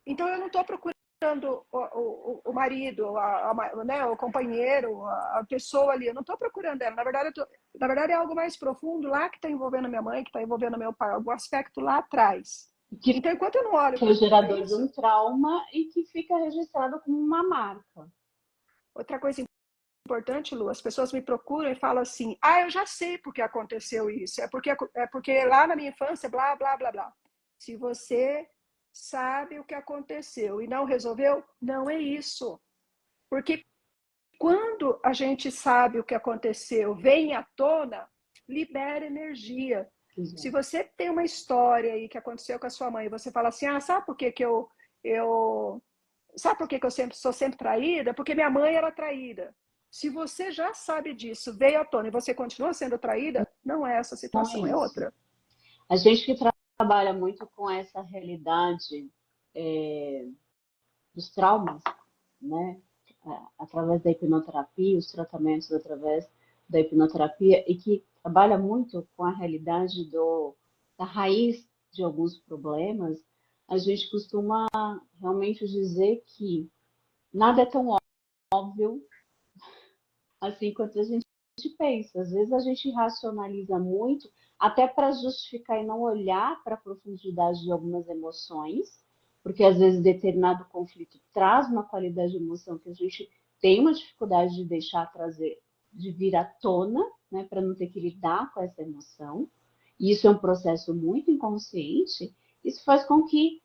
Então eu não estou procurando o marido, né, o companheiro, a pessoa ali. Eu não estou procurando ela. Na verdade é algo mais profundo lá que está envolvendo a minha mãe, que está envolvendo meu pai, algum aspecto lá atrás. Então, enquanto eu não olho que é o gerador de um trauma e que fica registrado como uma marca. Outra coisa importante, Lu, as pessoas me procuram e falam assim, eu já sei porque aconteceu isso, é porque lá na minha infância, blá, blá, blá, blá. Se você sabe o que aconteceu e não resolveu, não é isso. Porque quando a gente sabe o que aconteceu, vem à tona, libera energia. Exato. Se você tem uma história aí que aconteceu com a sua mãe, e você fala assim, sabe por que sabe por que eu sou sempre traída? Porque minha mãe era traída. Se você já sabe disso, veio à tona e você continua sendo traída, não é essa situação, é outra. A gente que trabalha muito com essa realidade dos traumas, né? Através da hipnoterapia, os tratamentos através da hipnoterapia, e que trabalha muito com a realidade da raiz de alguns problemas, a gente costuma realmente dizer que nada é tão óbvio assim quanto a gente pensa. Às vezes a gente racionaliza muito, até para justificar e não olhar para a profundidade de algumas emoções, porque às vezes determinado conflito traz uma qualidade de emoção que a gente tem uma dificuldade de deixar trazer, de vir à tona, né, para não ter que lidar com essa emoção. E isso é um processo muito inconsciente. Isso faz com que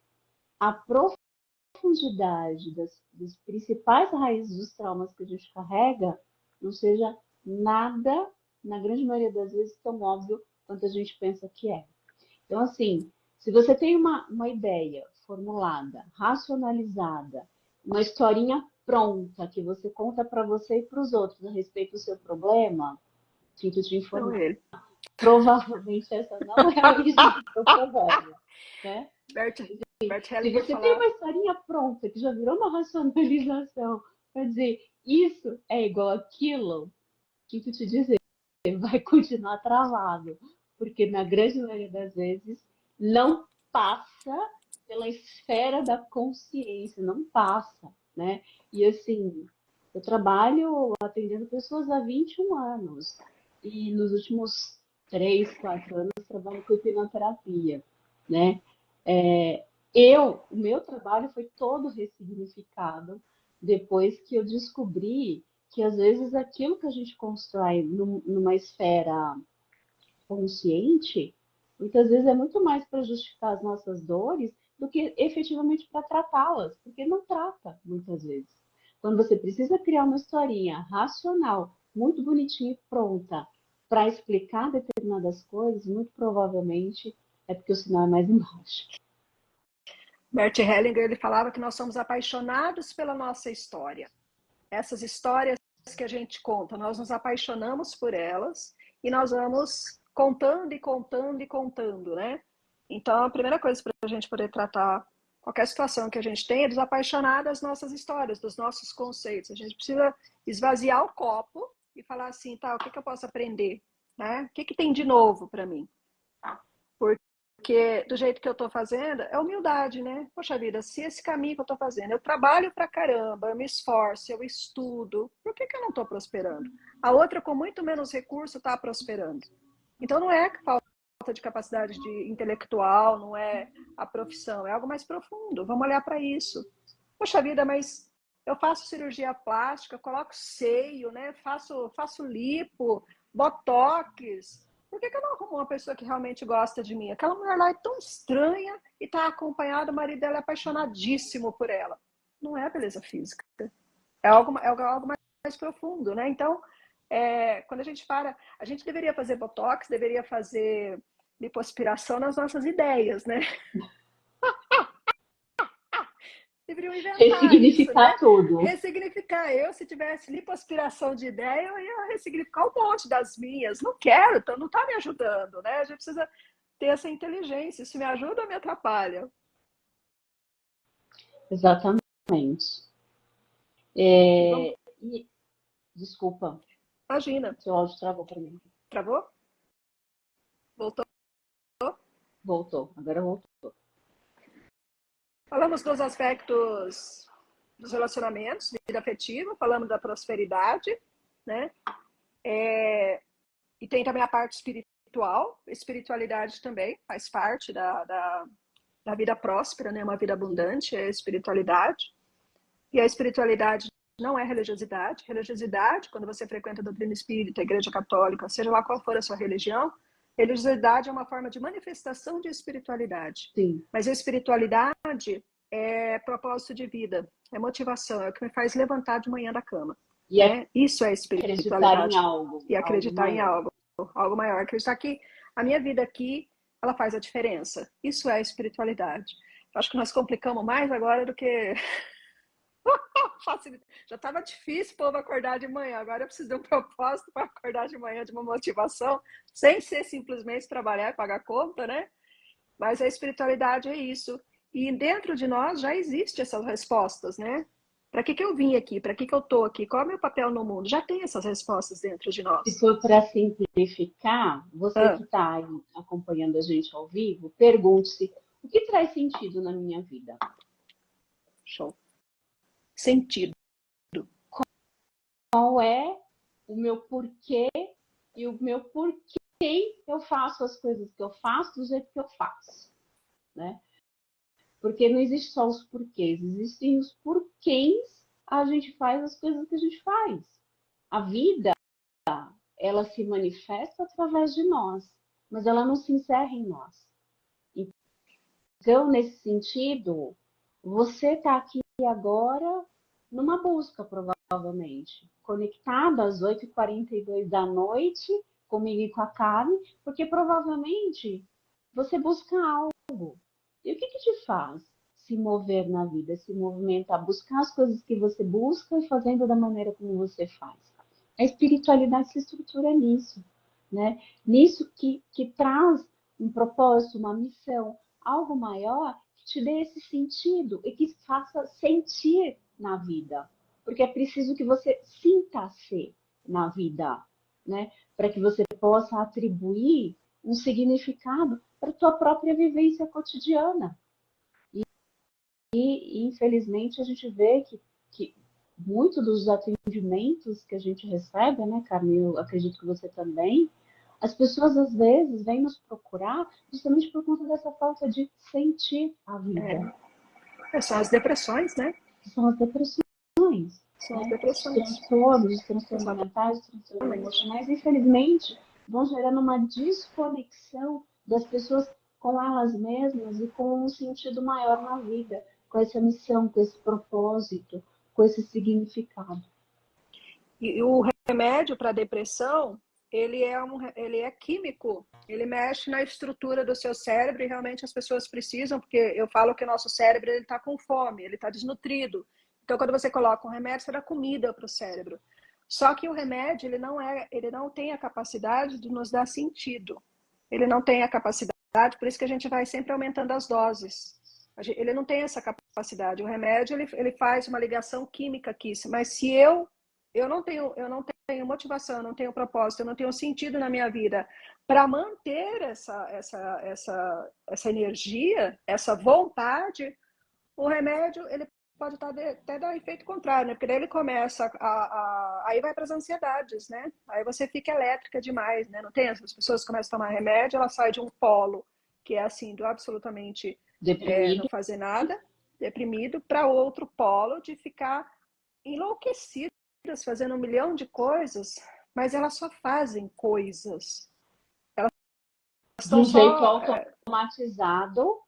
a profundidade das principais raízes dos traumas que a gente carrega não seja nada, na grande maioria das vezes, tão óbvio quanto a gente pensa que é. Então, assim, se você tem uma ideia formulada, racionalizada, uma historinha pronta que você conta para você e para os outros a respeito do seu problema, sinto te informar. Provavelmente essa não é a origem do seu problema, né? Se você tem uma historinha pronta que já virou uma racionalização para dizer isso é igual aquilo, sinto te dizer, vai continuar travado, porque na grande maioria das vezes não passa pela esfera da consciência, não passa, né? E assim, eu trabalho atendendo pessoas há 21 anos e nos últimos 3, 4 anos trabalho com hipnoterapia, né? O meu trabalho foi todo ressignificado depois que eu descobri que às vezes aquilo que a gente constrói numa esfera consciente, muitas vezes é muito mais para justificar as nossas dores do que efetivamente para tratá-las, porque não trata muitas vezes. Quando você precisa criar uma historinha racional, muito bonitinha e pronta, para explicar determinadas coisas, muito provavelmente é porque o sinal é mais embaixo. Bert Hellinger, ele falava que nós somos apaixonados pela nossa história. Essas histórias que a gente conta, nós nos apaixonamos por elas e nós vamos contando e contando e contando, né? Então, a primeira coisa para a gente poder tratar qualquer situação que a gente tem é desapaixonar das nossas histórias, dos nossos conceitos. A gente precisa esvaziar o copo e falar assim, tá, o que eu posso aprender? Né? O que tem de novo para mim? Porque do jeito que eu estou fazendo, é humildade, né? Poxa vida, se esse caminho que eu estou fazendo, eu trabalho pra caramba, eu me esforço, eu estudo, por que eu não estou prosperando? A outra, com muito menos recurso, está prosperando. Então, não é falta de capacidade intelectual, não é a profissão, é algo mais profundo. Vamos olhar para isso. Poxa vida, mas eu faço cirurgia plástica, coloco seio, né? Faço lipo, botox. Por que eu não arrumo uma pessoa que realmente gosta de mim? Aquela mulher lá é tão estranha e está acompanhada, o marido dela é apaixonadíssimo por ela. Não é a beleza física. É algo mais profundo, né? Então, quando a gente a gente deveria fazer botox, deveria fazer lipoaspiração nas nossas ideias, né? Deveriam inventar isso, né? Ressignificar tudo. Ressignificar. Eu, se tivesse lipoaspiração de ideia, eu ia ressignificar um monte das minhas. Não quero, então não está me ajudando, né? A gente precisa ter essa inteligência. Isso me ajuda ou me atrapalha? Exatamente. Desculpa, Imagina. seu áudio travou para mim. Travou? Voltou? Voltou, agora voltou. Falamos dos aspectos dos relacionamentos, vida afetiva, falamos da prosperidade, né? E tem também a parte espiritual. Espiritualidade também faz parte da vida próspera, né? Uma vida abundante é a espiritualidade. E a espiritualidade não é religiosidade. Religiosidade, quando você frequenta a doutrina espírita, a igreja católica, seja lá qual for a sua religião, religiosidade é uma forma de manifestação de espiritualidade. Sim. Mas a espiritualidade é propósito de vida, é motivação, é o que me faz levantar de manhã da cama. Isso é espiritualidade. Acreditar em algo. E acreditar em algo maior. Acreditar que a minha vida aqui, ela faz a diferença. Isso é espiritualidade. Acho que nós complicamos mais agora do que... Já estava difícil o povo acordar de manhã, agora eu preciso de um propósito para acordar de manhã, de uma motivação, sem ser simplesmente trabalhar e pagar conta, né? Mas a espiritualidade é isso. E dentro de nós já existem essas respostas, né? Para que eu vim aqui? Para que eu estou aqui? Qual é o meu papel no mundo? Já tem essas respostas dentro de nós. Se for para simplificar, você que está aí acompanhando a gente ao vivo, pergunte-se: o que traz sentido na minha vida? Show. Sentido. Qual é o meu porquê e o meu porquê eu faço as coisas que eu faço do jeito que eu faço, né? Porque não existe só os porquês, existem os porquês a gente faz as coisas que a gente faz. A vida, ela se manifesta através de nós, mas ela não se encerra em nós. Então, nesse sentido, você está aqui agora numa busca, provavelmente, conectado às 8h42 da noite, comigo e com a Karen, porque provavelmente você busca algo. E o que te faz se mover na vida, se movimentar, buscar as coisas que você busca e fazendo da maneira como você faz? A espiritualidade se estrutura nisso, né? Nisso que traz um propósito, uma missão, algo maior que te dê esse sentido e que faça sentir na vida. Porque é preciso que você sinta-se na vida, né? Para que você possa atribuir um significado para a tua própria vivência cotidiana. E infelizmente, a gente vê que muitos dos atendimentos que a gente recebe, né, Carmen, eu acredito que você também, as pessoas às vezes vêm nos procurar justamente por conta dessa falta de sentir a vida. São as depressões, né? São as depressões. São as depressões. Os transtornos mentais, os transtornos emocionais, infelizmente, vão gerando uma desconexão das pessoas com elas mesmas e com um sentido maior na vida, com essa missão, com esse propósito, com esse significado. E o remédio para a depressão, ele é químico, ele mexe na estrutura do seu cérebro e realmente as pessoas precisam, porque eu falo que o nosso cérebro está com fome, ele está desnutrido. Então, quando você coloca um remédio, você dá comida para o cérebro. Só que o remédio, ele não tem a capacidade de nos dar sentido. Ele não tem a capacidade, por isso que a gente vai sempre aumentando as doses. Ele não tem essa capacidade. O remédio, ele faz uma ligação química aqui, mas se eu não tenho tenho motivação, eu não tenho propósito, eu não tenho sentido na minha vida para manter essa energia, essa vontade, o remédio ele pode até dar efeito contrário, né? Porque daí ele começa aí vai para as ansiedades, né? Aí você fica elétrica demais, né? Não tem? As pessoas começam a tomar remédio, ela sai de um polo que é assim, do absolutamente não Deprimido. fazer nada, deprimido, para outro polo de ficar enlouquecidas, fazendo um milhão de coisas, mas elas só fazem coisas. Elas De um estão jeito só. automatizado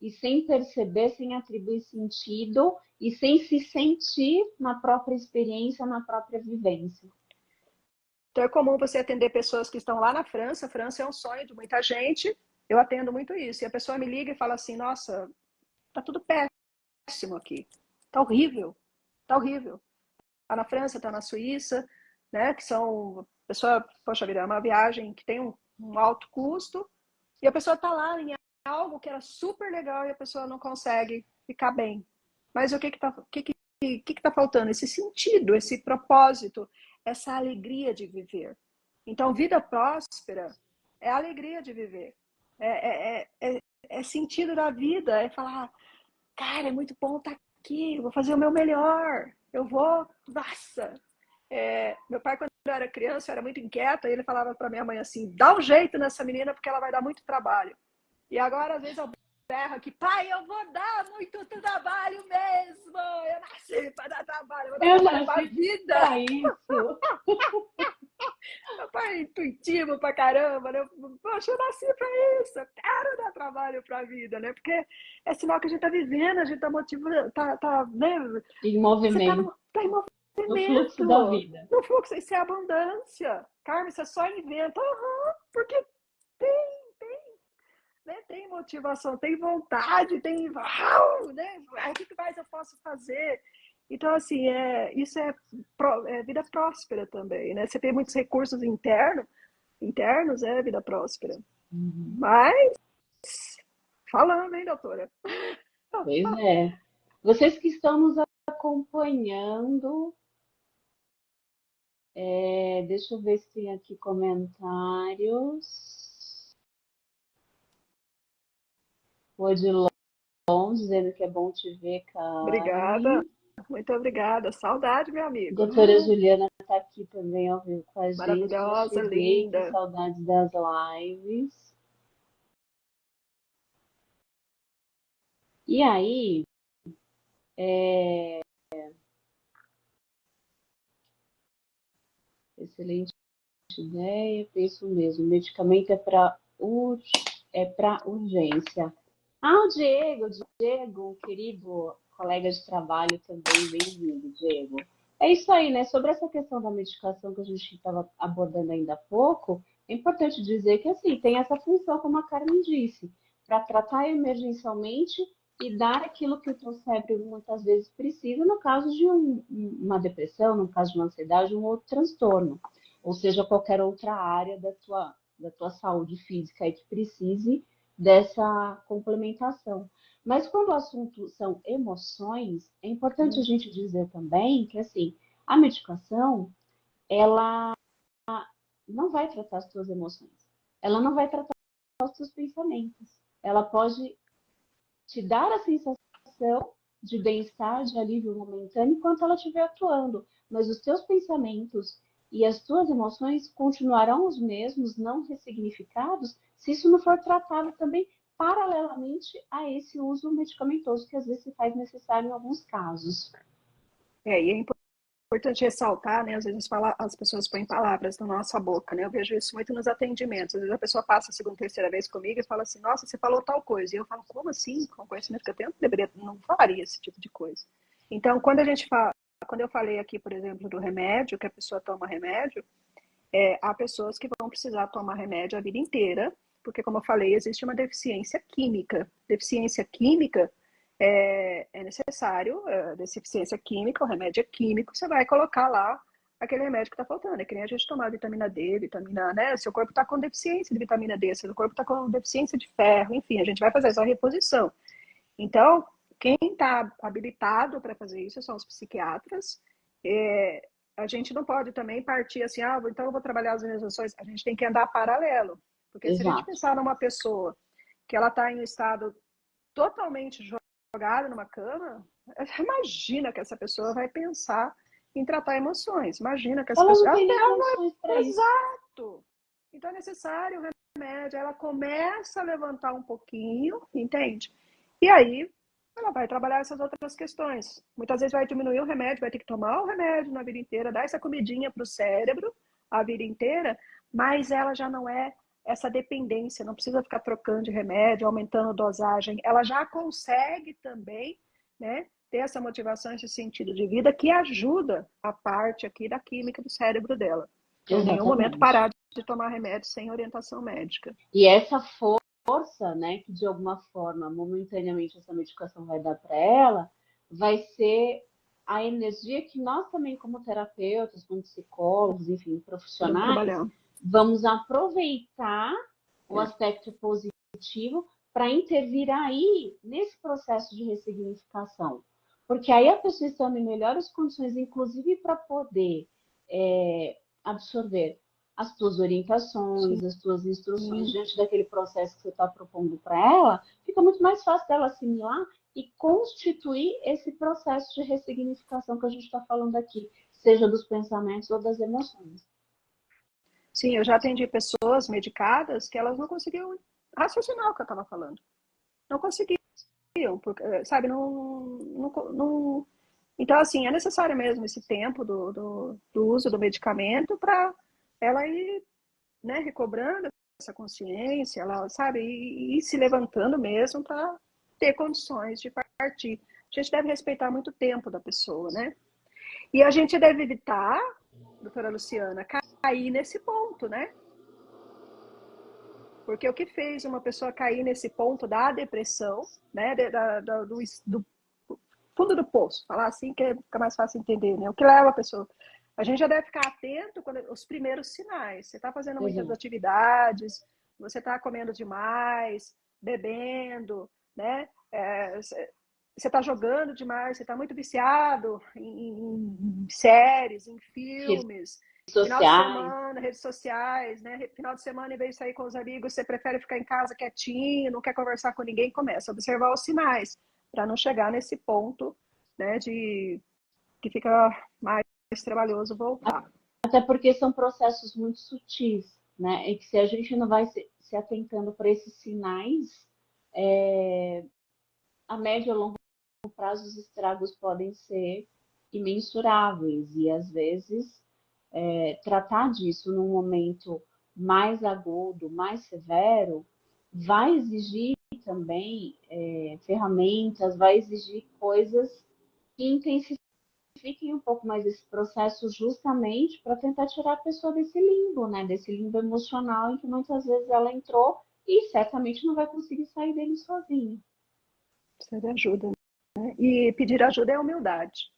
e sem perceber, sem atribuir sentido e sem se sentir na própria experiência, na própria vivência. Então é comum você atender pessoas que estão lá na França. A França é um sonho de muita gente. Eu atendo muito isso. E a pessoa me liga e fala assim: nossa, tá tudo péssimo aqui. Tá horrível. Tá horrível. Tá na França, tá na Suíça, né? Que são. Pessoa, poxa vida, é uma viagem que tem um alto custo. E a pessoa tá lá em algo que era super legal e a pessoa não consegue ficar bem. Mas o que que tá faltando? Esse sentido, esse propósito, essa alegria de viver. Então, vida próspera é alegria de viver. É sentido da vida, é falar, cara, é muito bom estar aqui, eu vou fazer o meu melhor, eu vou, nossa. Meu pai, quando eu era criança, eu era muito inquieta, e ele falava para minha mãe assim, dá um jeito nessa menina porque ela vai dar muito trabalho. E agora, às vezes, eu berro aqui, pai, eu vou dar muito trabalho mesmo. Eu nasci para dar trabalho, eu vou dar Eu trabalho para a nasci vida. para isso. Meu pai é intuitivo pra caramba, né? Poxa, eu nasci pra isso, eu quero dar trabalho pra vida, né? Porque é sinal que a gente tá vivendo, a gente tá motivando, né? Em Você tá, movimento, tá em no fluxo da movimento, vida. no fluxo, isso é abundância. Carmen, você só inventa, porque tem motivação, tem vontade, tem, né? O que mais eu posso fazer? Então, assim, isso é vida próspera também, né? Você tem muitos recursos internos é vida próspera. Uhum. Mas, falando, hein, doutora? Pois é. Vocês que estão nos acompanhando, deixa eu ver se tem aqui comentários. O Odilon dizendo que é bom te ver, Obrigada, Carmen. muito obrigada. Saudade, meu amigo. Doutora Juliana está aqui também ao vivo com a gente. Já Maravilhosa, cheguei, que linda. saudades das lives. E aí, excelente ideia, penso mesmo. Medicamento é para urgência. Ah, o Diego, um querido colega de trabalho também, bem-vindo, Diego. É isso aí, né? Sobre essa questão da medicação que a gente estava abordando ainda há pouco, é importante dizer que, assim, tem essa função, como a Carmen disse, para tratar emergencialmente e dar aquilo que o teu cérebro muitas vezes precisa no caso de uma depressão, no caso de uma ansiedade, um outro transtorno, ou seja, qualquer outra área da tua saúde física aí que precise dessa complementação. Mas quando o assunto são emoções, é importante a gente dizer também que assim, a medicação, ela não vai tratar as tuas emoções. Ela não vai tratar os teus pensamentos. Ela pode te dar a sensação de bem-estar, de alívio momentâneo enquanto ela estiver atuando, mas os teus pensamentos e as tuas emoções continuarão os mesmos, não ressignificados, se isso não for tratado também paralelamente a esse uso medicamentoso que às vezes se faz necessário em alguns casos. E é importante ressaltar, né? Às vezes as pessoas põem palavras na nossa boca, né? Eu vejo isso muito nos atendimentos. Às vezes a pessoa passa a segunda, terceira vez comigo e fala assim, nossa, você falou tal coisa. E eu falo, como assim? Com o conhecimento que eu tenho, não falaria esse tipo de coisa. Então, quando eu falei aqui, por exemplo, do remédio, que a pessoa toma remédio, há pessoas que vão precisar tomar remédio a vida inteira, porque, como eu falei, existe uma deficiência química. Deficiência química é necessário, deficiência química, o remédio é químico, você vai colocar lá aquele remédio que está faltando. É que nem a gente tomar vitamina D, vitamina, né? Seu corpo está com deficiência de vitamina D, seu corpo está com deficiência de ferro, enfim, a gente vai fazer essa reposição. Então, quem está habilitado para fazer isso são os psiquiatras. a gente não pode também partir assim, então eu vou trabalhar as minhas emoções. A gente tem que andar paralelo. Porque se a gente Exato. pensar numa pessoa que ela está em um estado totalmente jogado numa cama, imagina que essa pessoa vai pensar em tratar emoções. Imagina que essa Ela não pessoa... tem nem condições para isso. Exato! Então é necessário o remédio. Ela começa a levantar um pouquinho, entende? E aí ela vai trabalhar essas outras questões. Muitas vezes vai diminuir o remédio, vai ter que tomar o remédio na vida inteira, dar essa comidinha para o cérebro a vida inteira, mas ela já não é essa dependência, não precisa ficar trocando de remédio, aumentando a dosagem. Ela já consegue também, né, ter essa motivação, esse sentido de vida que ajuda a parte aqui da química do cérebro dela. Então, em nenhum momento Exatamente. parar de tomar remédio sem orientação médica. E essa força, né, que de alguma forma, momentaneamente, essa medicação vai dar para ela, vai ser a energia que nós também, como terapeutas, como psicólogos, enfim, Podemos profissionais, trabalhar. vamos aproveitar o aspecto positivo para intervir aí nesse processo de ressignificação. Porque aí a pessoa estando em melhores condições, inclusive para poder absorver as tuas orientações, as tuas instruções diante daquele processo que você está propondo para ela, fica muito mais fácil dela assimilar e constituir esse processo de ressignificação que a gente está falando aqui, seja dos pensamentos ou das emoções. Sim, eu já atendi pessoas medicadas que elas não conseguiam raciocinar o que eu estava falando. Não conseguiam, porque, sabe, não. Então, assim, é necessário mesmo esse tempo do uso do medicamento para ela ir, né, recobrando essa consciência, ela, sabe, e ir se levantando mesmo para ter condições de partir. A gente deve respeitar muito o tempo da pessoa, né? E a gente deve evitar, doutora Luciana, cair nesse ponto, né? Porque o que fez uma pessoa cair nesse ponto da depressão, né, do fundo do poço, falar assim que fica mais fácil entender, né? O que leva a pessoa? A gente já deve ficar atento quando os primeiros sinais. Você está fazendo muitas atividades, você está comendo demais, bebendo, né? Você está jogando demais, você está muito viciado em séries, em filmes. Final de semana, redes sociais, né? Final de semana, em vez de sair com os amigos, você prefere ficar em casa quietinho, não quer conversar com ninguém, começa a observar os sinais, para não chegar nesse ponto, né, de que fica mais trabalhoso voltar. Até porque são processos muito sutis, né? E que se a gente não vai se atentando para esses sinais, a médio e longo prazo os estragos podem ser imensuráveis e às vezes tratar disso num momento mais agudo, mais severo, vai exigir também ferramentas, vai exigir coisas que intensifiquem um pouco mais esse processo justamente para tentar tirar a pessoa desse limbo, né? Desse limbo emocional em que muitas vezes ela entrou e certamente não vai conseguir sair dele sozinha. Precisa de ajuda, né? E pedir ajuda é humildade.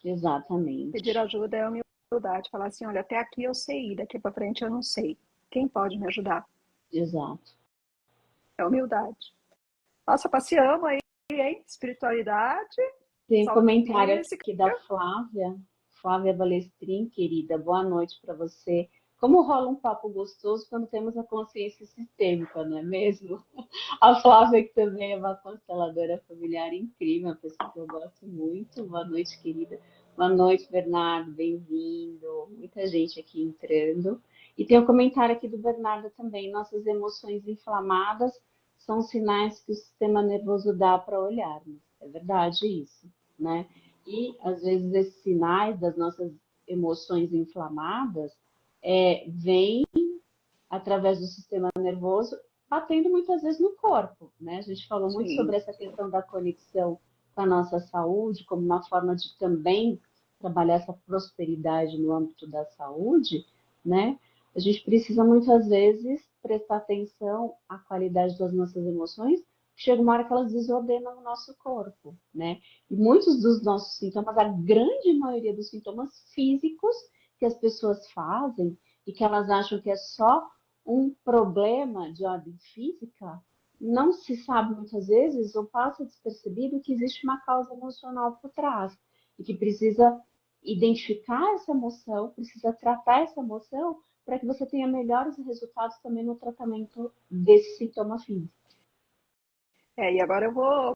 Exatamente. Pedir ajuda é humildade. Falar assim, olha, até aqui eu sei ir, daqui para frente eu não sei. Quem pode me ajudar? Exato. É humildade. Nossa, passeamos aí, hein? Espiritualidade. Tem um comentário física. aqui da Flávia Balestrin, querida. Boa noite para você. Como rola um papo gostoso quando temos a consciência sistêmica, não é mesmo? A Flávia, que também é uma consteladora familiar incrível, uma pessoa que eu gosto muito. Boa noite, querida. Boa noite, Bernardo, bem-vindo. Muita gente aqui entrando. E tem um comentário aqui do Bernardo também. Nossas emoções inflamadas são sinais que o sistema nervoso dá para olharmos. É verdade isso, né? E, às vezes, esses sinais das nossas emoções inflamadas vêm através do sistema nervoso, batendo muitas vezes no corpo, né? A gente falou muito sobre essa questão da conexão com a nossa saúde, como uma forma de também trabalhar essa prosperidade no âmbito da saúde, né? A gente precisa muitas vezes prestar atenção à qualidade das nossas emoções, chega uma hora que elas desordenam o nosso corpo, né? E muitos dos nossos sintomas, a grande maioria dos sintomas físicos que as pessoas fazem e que elas acham que é só um problema de ordem física, não se sabe muitas vezes ou passa despercebido que existe uma causa emocional por trás e que precisa identificar essa emoção, precisa tratar essa emoção para que você tenha melhores resultados também no tratamento desse sintoma físico. E agora eu vou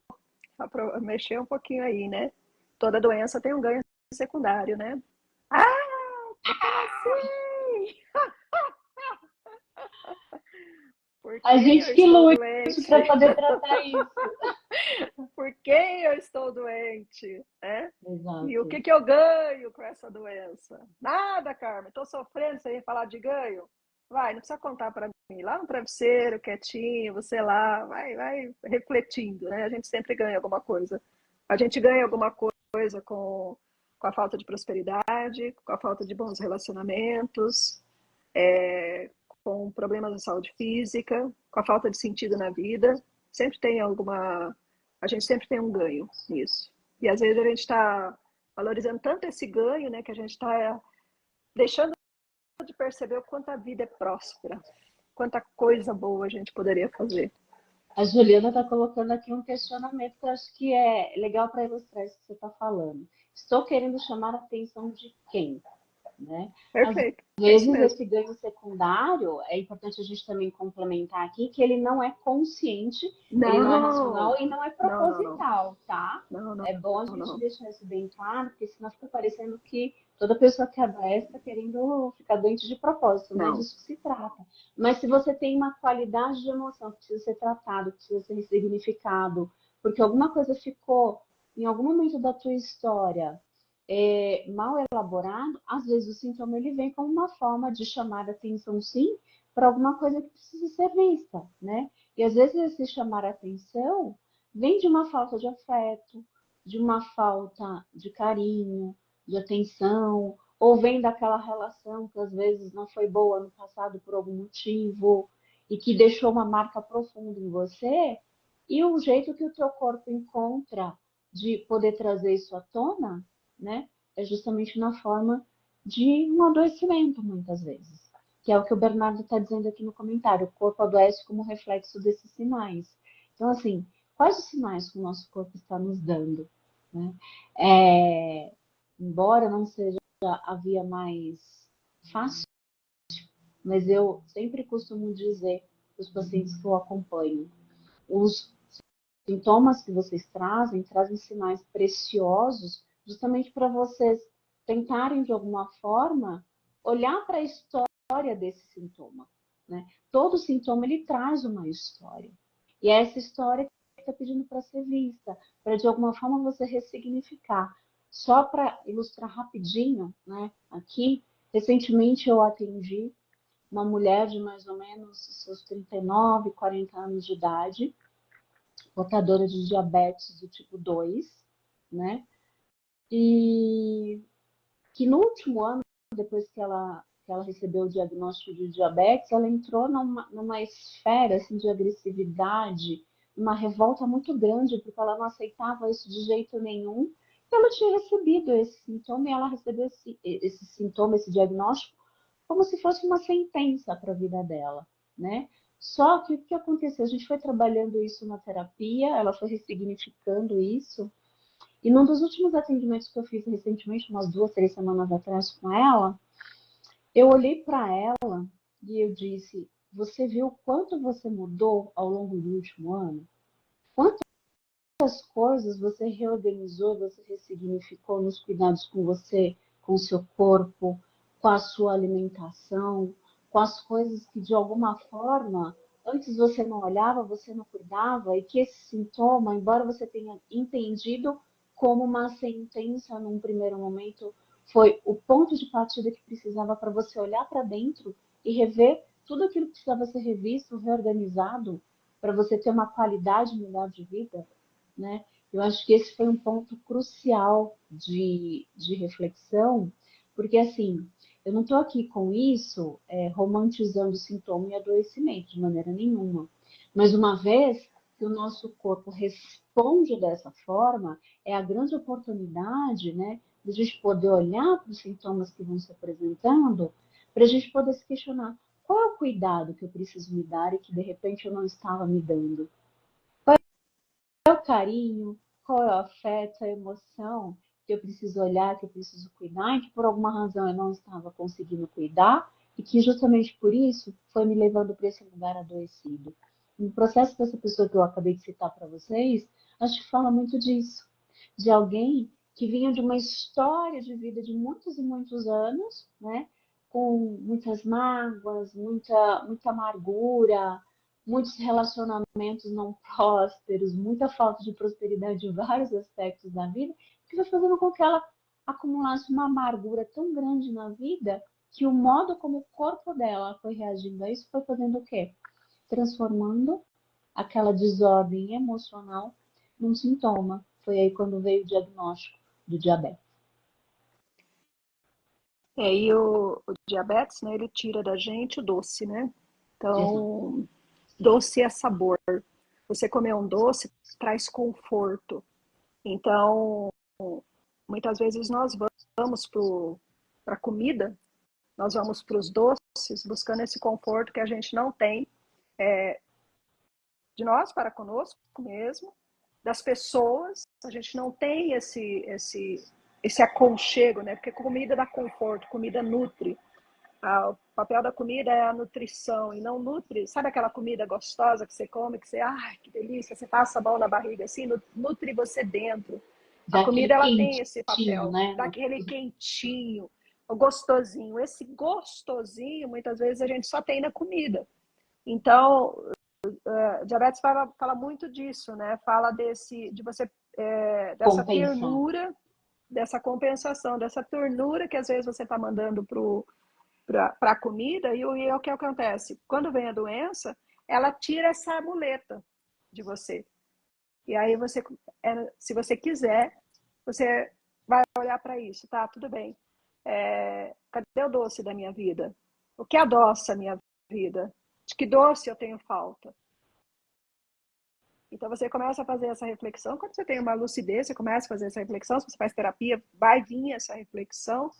mexer um pouquinho aí, né? Toda doença tem um ganho secundário, né? Assim! Por A que gente eu que estou lute doente? para poder tratar isso. Por que eu estou doente? Né? E o Exato. que eu ganho com essa doença? Nada, Carmen. Estou sofrendo, você vem falar de ganho? Vai, não precisa contar para mim. Lá no travesseiro, quietinho, você lá, vai refletindo, né? A gente sempre ganha alguma coisa. A gente ganha alguma coisa com a falta de prosperidade, com a falta de bons relacionamentos, com problemas de saúde física, com a falta de sentido na vida. Sempre tem alguma. A gente sempre tem um ganho nisso. E às vezes a gente está valorizando tanto esse ganho, né, que a gente está deixando de perceber o quanto a vida é próspera, quanta coisa boa a gente poderia fazer. A Juliana está colocando aqui um questionamento que eu acho que é legal para ilustrar isso que você está falando. Estou querendo chamar a atenção de quem? Né? Perfeito. Às vezes esse ganho secundário, é importante a gente também complementar aqui que ele não é consciente, ele não é racional e não é proposital, tá? Não, é bom a gente deixar isso bem claro, porque senão fica parecendo que toda pessoa que adoece está querendo ficar doente de propósito, não é disso que se trata. Mas se você tem uma qualidade de emoção que precisa ser tratado, que precisa ser ressignificado, porque alguma coisa ficou em algum momento da tua história mal elaborado, às vezes o sintoma ele vem como uma forma de chamar a atenção, sim, para alguma coisa que precisa ser vista, né? E às vezes esse chamar a atenção vem de uma falta de afeto, de uma falta de carinho, de atenção, ou vem daquela relação que às vezes não foi boa no passado por algum motivo e que deixou uma marca profunda em você, e o jeito que o teu corpo encontra de poder trazer isso à tona, né, é justamente na forma de um adoecimento, muitas vezes. Que é o que o Bernardo está dizendo aqui no comentário. O corpo adoece como reflexo desses sinais. Então, assim, quais os sinais que o nosso corpo está nos dando? Né? Embora não seja a via mais fácil, mas eu sempre costumo dizer para os pacientes que eu acompanho, os sintomas que vocês trazem sinais preciosos justamente para vocês tentarem, de alguma forma, olhar para a história desse sintoma. Né? Todo sintoma ele traz uma história. E é essa história que está pedindo para ser vista, para, de alguma forma, você ressignificar. Só para ilustrar rapidinho, né, aqui, recentemente eu atendi uma mulher de mais ou menos seus 39, 40 anos de idade, portadora de diabetes do tipo 2, né? E que no último ano, depois que ela recebeu o diagnóstico de diabetes, ela entrou numa esfera assim, de agressividade, uma revolta muito grande, porque ela não aceitava isso de jeito nenhum. E ela tinha recebido esse sintoma e ela recebeu esse sintoma, esse diagnóstico, como se fosse uma sentença para a vida dela, né? Só que o que aconteceu? A gente foi trabalhando isso na terapia, ela foi ressignificando isso, e num dos últimos atendimentos que eu fiz recentemente, umas 2, 3 semanas atrás com ela, eu olhei para ela e eu disse: você viu quanto você mudou ao longo do último ano? Quantas coisas você reorganizou, você ressignificou nos cuidados com você, com o seu corpo, com a sua alimentação, com as coisas que de alguma forma antes você não olhava, você não cuidava, e que esse sintoma, embora você tenha entendido como uma sentença num primeiro momento, foi o ponto de partida que precisava para você olhar para dentro e rever tudo aquilo que precisava ser revisto, reorganizado, para você ter uma qualidade melhor de vida, né? Eu acho que esse foi um ponto crucial de reflexão, porque assim, eu não estou aqui com isso romantizando sintoma e adoecimento de maneira nenhuma. Mas uma vez que o nosso corpo responde dessa forma, é a grande oportunidade, né, de a gente poder olhar para os sintomas que vão se apresentando, para a gente poder se questionar qual é o cuidado que eu preciso me dar e que de repente eu não estava me dando. Qual é o carinho, qual é o afeto, a emoção que eu preciso olhar, que eu preciso cuidar, e que por alguma razão eu não estava conseguindo cuidar, e que justamente por isso foi me levando para esse lugar adoecido. No processo dessa pessoa que eu acabei de citar para vocês, acho que fala muito disso, de alguém que vinha de uma história de vida de muitos e muitos anos, né? Com muitas mágoas, muita amargura, muitos relacionamentos não prósperos, muita falta de prosperidade em vários aspectos da vida, que foi fazendo com que ela acumulasse uma amargura tão grande na vida que o modo como o corpo dela foi reagindo a isso foi fazendo o quê? Transformando aquela desordem emocional num sintoma. Foi aí quando veio o diagnóstico do diabetes. E o diabetes, né, ele tira da gente o doce, né? Exato. Então, doce é sabor. Você comer um doce traz conforto. Então, muitas vezes nós vamos para a comida, nós vamos para os doces buscando esse conforto que a gente não tem de nós para conosco mesmo, das pessoas, a gente não tem esse aconchego, né? Porque comida dá conforto, comida nutre. O papel da comida é a nutrição e não nutre. Sabe aquela comida gostosa que você come, que você, ai, que delícia, você passa a mão na barriga assim, nutre você dentro. A Daquele comida ela tem esse quentinho, papel, né? daquele quentinho, o gostosinho. Esse gostosinho, muitas vezes a gente só tem na comida. Então, diabetes fala muito disso, né? Fala de você dessa Compensar. ternura, dessa compensação, dessa ternura que às vezes você está mandando para a comida e o que acontece? Quando vem a doença, ela tira essa muleta de você. E aí você, se você quiser, você vai olhar para isso, tá? Tudo bem. Cadê o doce da minha vida? O que adoça a minha vida? De que doce eu tenho falta? Então você começa a fazer essa reflexão. Quando você tem uma lucidez, você começa a fazer essa reflexão. Se você faz terapia, vai vir essa reflexão.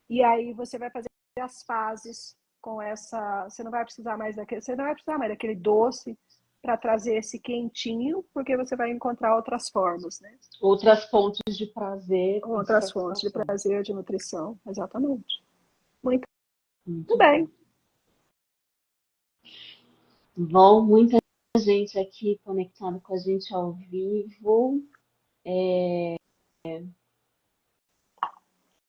E aí você vai fazer as fases com essa. Você não vai precisar mais daquele doce para trazer esse quentinho, porque você vai encontrar outras formas, né? Outras fontes de prazer e de Outras fontes de satisfação. prazer, de nutrição. Exatamente. Muito Muito bem. bom. Bom, muita gente aqui conectada com a gente ao vivo.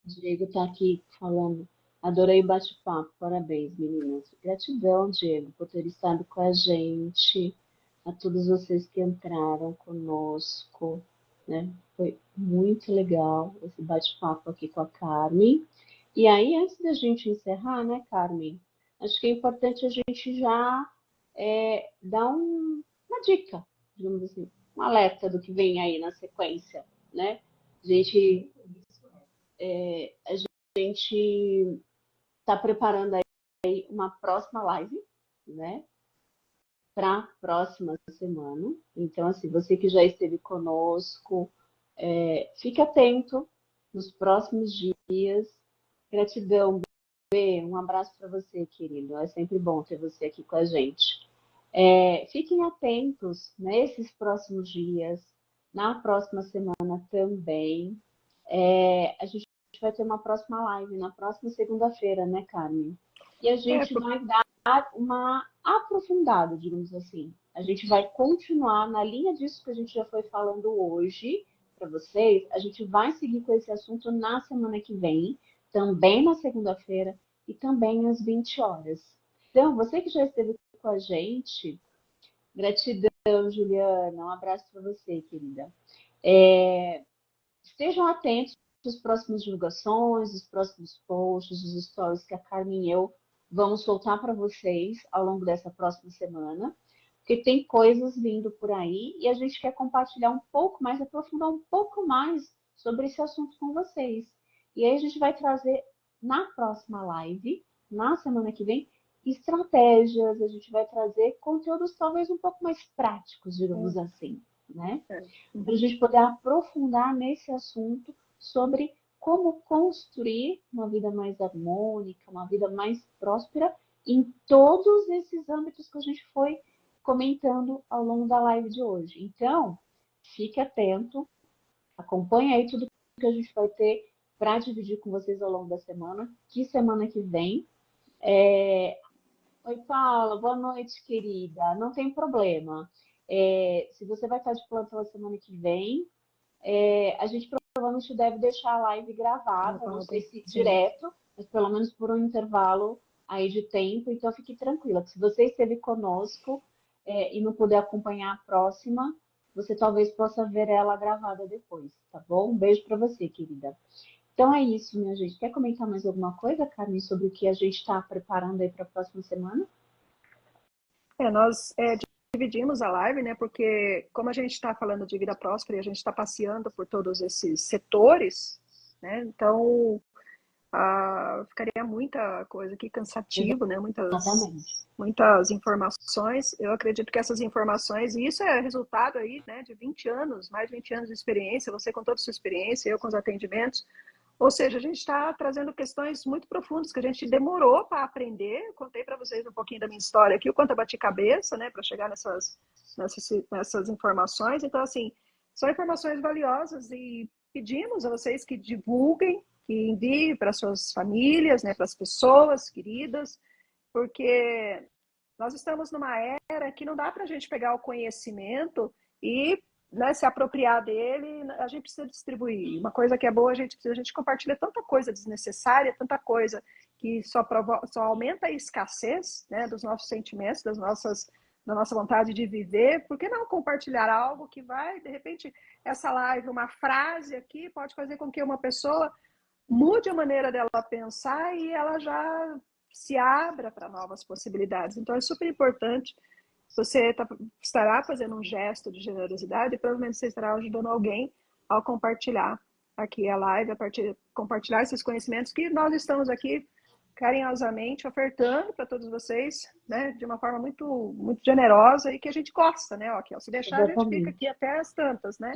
Diego está aqui falando. Adorei o bate-papo. Parabéns, meninas. Gratidão, Diego, por ter estado com a gente. A todos vocês que entraram conosco, né? Foi muito legal esse bate-papo aqui com a Carmen. E aí, antes da gente encerrar, né, Carmen? Acho que é importante a gente já dar uma dica, digamos assim, um alerta do que vem aí na sequência, né? A gente está preparando aí uma próxima live, né? Para a próxima semana. Então, assim, você que já esteve conosco, fique atento nos próximos dias. Gratidão, B. Um abraço para você, querido. É sempre bom ter você aqui com a gente. Fiquem atentos nesses próximos dias, na próxima semana também. A gente vai ter uma próxima live na próxima segunda-feira, né, Carmen? E a gente vai dar uma aprofundada, digamos assim. A gente vai continuar na linha disso que a gente já foi falando hoje para vocês. A gente vai seguir com esse assunto na semana que vem, também na segunda-feira e também às 20 horas. Então, você que já esteve com a gente, gratidão, Juliana. Um abraço para você, querida. Estejam atentos às próximas divulgações, os próximos posts, os stories que a Carmen e eu vamos soltar para vocês ao longo dessa próxima semana, porque tem coisas vindo por aí e a gente quer compartilhar um pouco mais, aprofundar um pouco mais sobre esse assunto com vocês. E aí a gente vai trazer na próxima live, na semana que vem, estratégias, a gente vai trazer conteúdos talvez um pouco mais práticos, digamos assim, né? Para a gente poder aprofundar nesse assunto sobre como construir uma vida mais harmônica, uma vida mais próspera em todos esses âmbitos que a gente foi comentando ao longo da live de hoje. Então, fique atento, acompanhe aí tudo que a gente vai ter para dividir com vocês ao longo da semana, que semana que vem. Oi, Paula, boa noite, querida. Não tem problema. Se você vai estar de plantão a semana que vem, a gente provavelmente deve deixar a live gravada, não sei se direto, mas pelo menos por um intervalo aí de tempo. Então fique tranquila, que se você esteve conosco e não puder acompanhar a próxima, você talvez possa ver ela gravada depois, tá bom? Um beijo para você, querida. Então é isso, minha gente. Quer comentar mais alguma coisa, Carmen, sobre o que a gente está preparando aí para a próxima semana? Nós dividimos a live, né? Porque como a gente está falando de vida próspera e a gente está passeando por todos esses setores, né? Então ficaria muita coisa aqui, cansativo, né? Muitas informações. Eu acredito que essas informações, e isso é resultado aí, né, de 20 anos, mais de 20 anos de experiência, você com toda a sua experiência, eu com os atendimentos. Ou seja, a gente está trazendo questões muito profundas que a gente demorou para aprender. Eu contei para vocês um pouquinho da minha história aqui, o quanto eu bati cabeça, né, para chegar nessas informações. Então, assim, são informações valiosas e pedimos a vocês que divulguem, que enviem para suas famílias, né, para as pessoas queridas, porque nós estamos numa era que não dá para a gente pegar o conhecimento e, né, se apropriar dele, a gente precisa distribuir. Uma coisa que é boa, a gente compartilha tanta coisa desnecessária, tanta coisa que só aumenta a escassez, né, dos nossos sentimentos, da nossa vontade de viver. Por que não compartilhar algo que vai, de repente, essa live, uma frase aqui, pode fazer com que uma pessoa mude a maneira dela pensar e ela já se abra para novas possibilidades. Então, é super importante. Você estará fazendo um gesto de generosidade e provavelmente você estará ajudando alguém ao compartilhar aqui a live, compartilhar esses conhecimentos que nós estamos aqui carinhosamente ofertando para todos vocês, né, de uma forma muito, muito generosa e que a gente gosta, né? Ó, se deixar, a gente fica aqui até as tantas, né?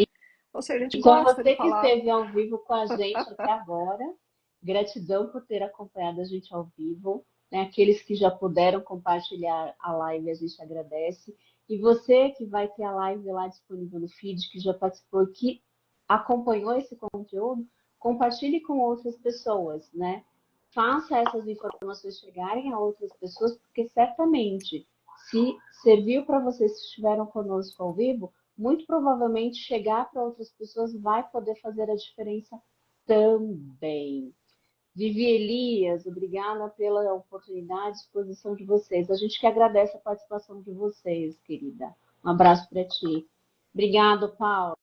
Ou seja, a gente Então, gosta você de falar. que esteve ao vivo com a gente até agora, gratidão por ter acompanhado a gente ao vivo. Né? Aqueles que já puderam compartilhar a live, a gente agradece. E você que vai ter a live lá disponível no feed, que já participou, que acompanhou esse conteúdo, compartilhe com outras pessoas, né? Faça essas informações chegarem a outras pessoas, porque certamente, se serviu para vocês que estiveram conosco ao vivo, muito provavelmente chegar para outras pessoas vai poder fazer a diferença também. Vivi Elias, obrigada pela oportunidade e exposição de vocês. A gente que agradece a participação de vocês, querida. Um abraço para ti. Obrigado, Paula.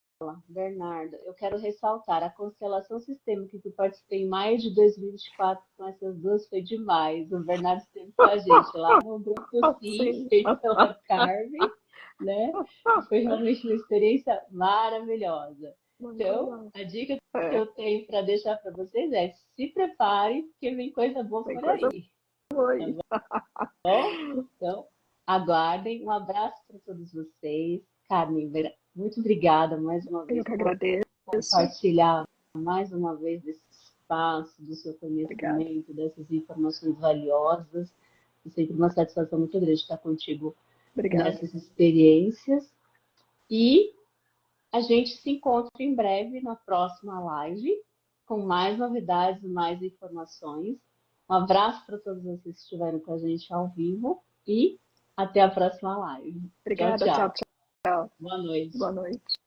Bernardo, eu quero ressaltar a constelação sistêmica que eu participei em maio de 2024 com essas duas foi demais. O Bernardo esteve com a gente lá no grupo Sim, feito pela Carmen, né? Foi realmente uma experiência maravilhosa. Então, a dica que eu tenho para deixar para vocês é: se preparem, porque vem coisa boa por aí. Tá bom? Então, aguardem. Um abraço para todos vocês. Carmen, muito obrigada mais uma vez por compartilhar mais uma vez desse espaço, do seu conhecimento, dessas informações valiosas. É sempre uma satisfação muito grande estar contigo nessas experiências. E a gente se encontra em breve na próxima live com mais novidades, mais informações. Um abraço para todos vocês que estiveram com a gente ao vivo e até a próxima live. Obrigada, tchau. Boa noite. Boa noite.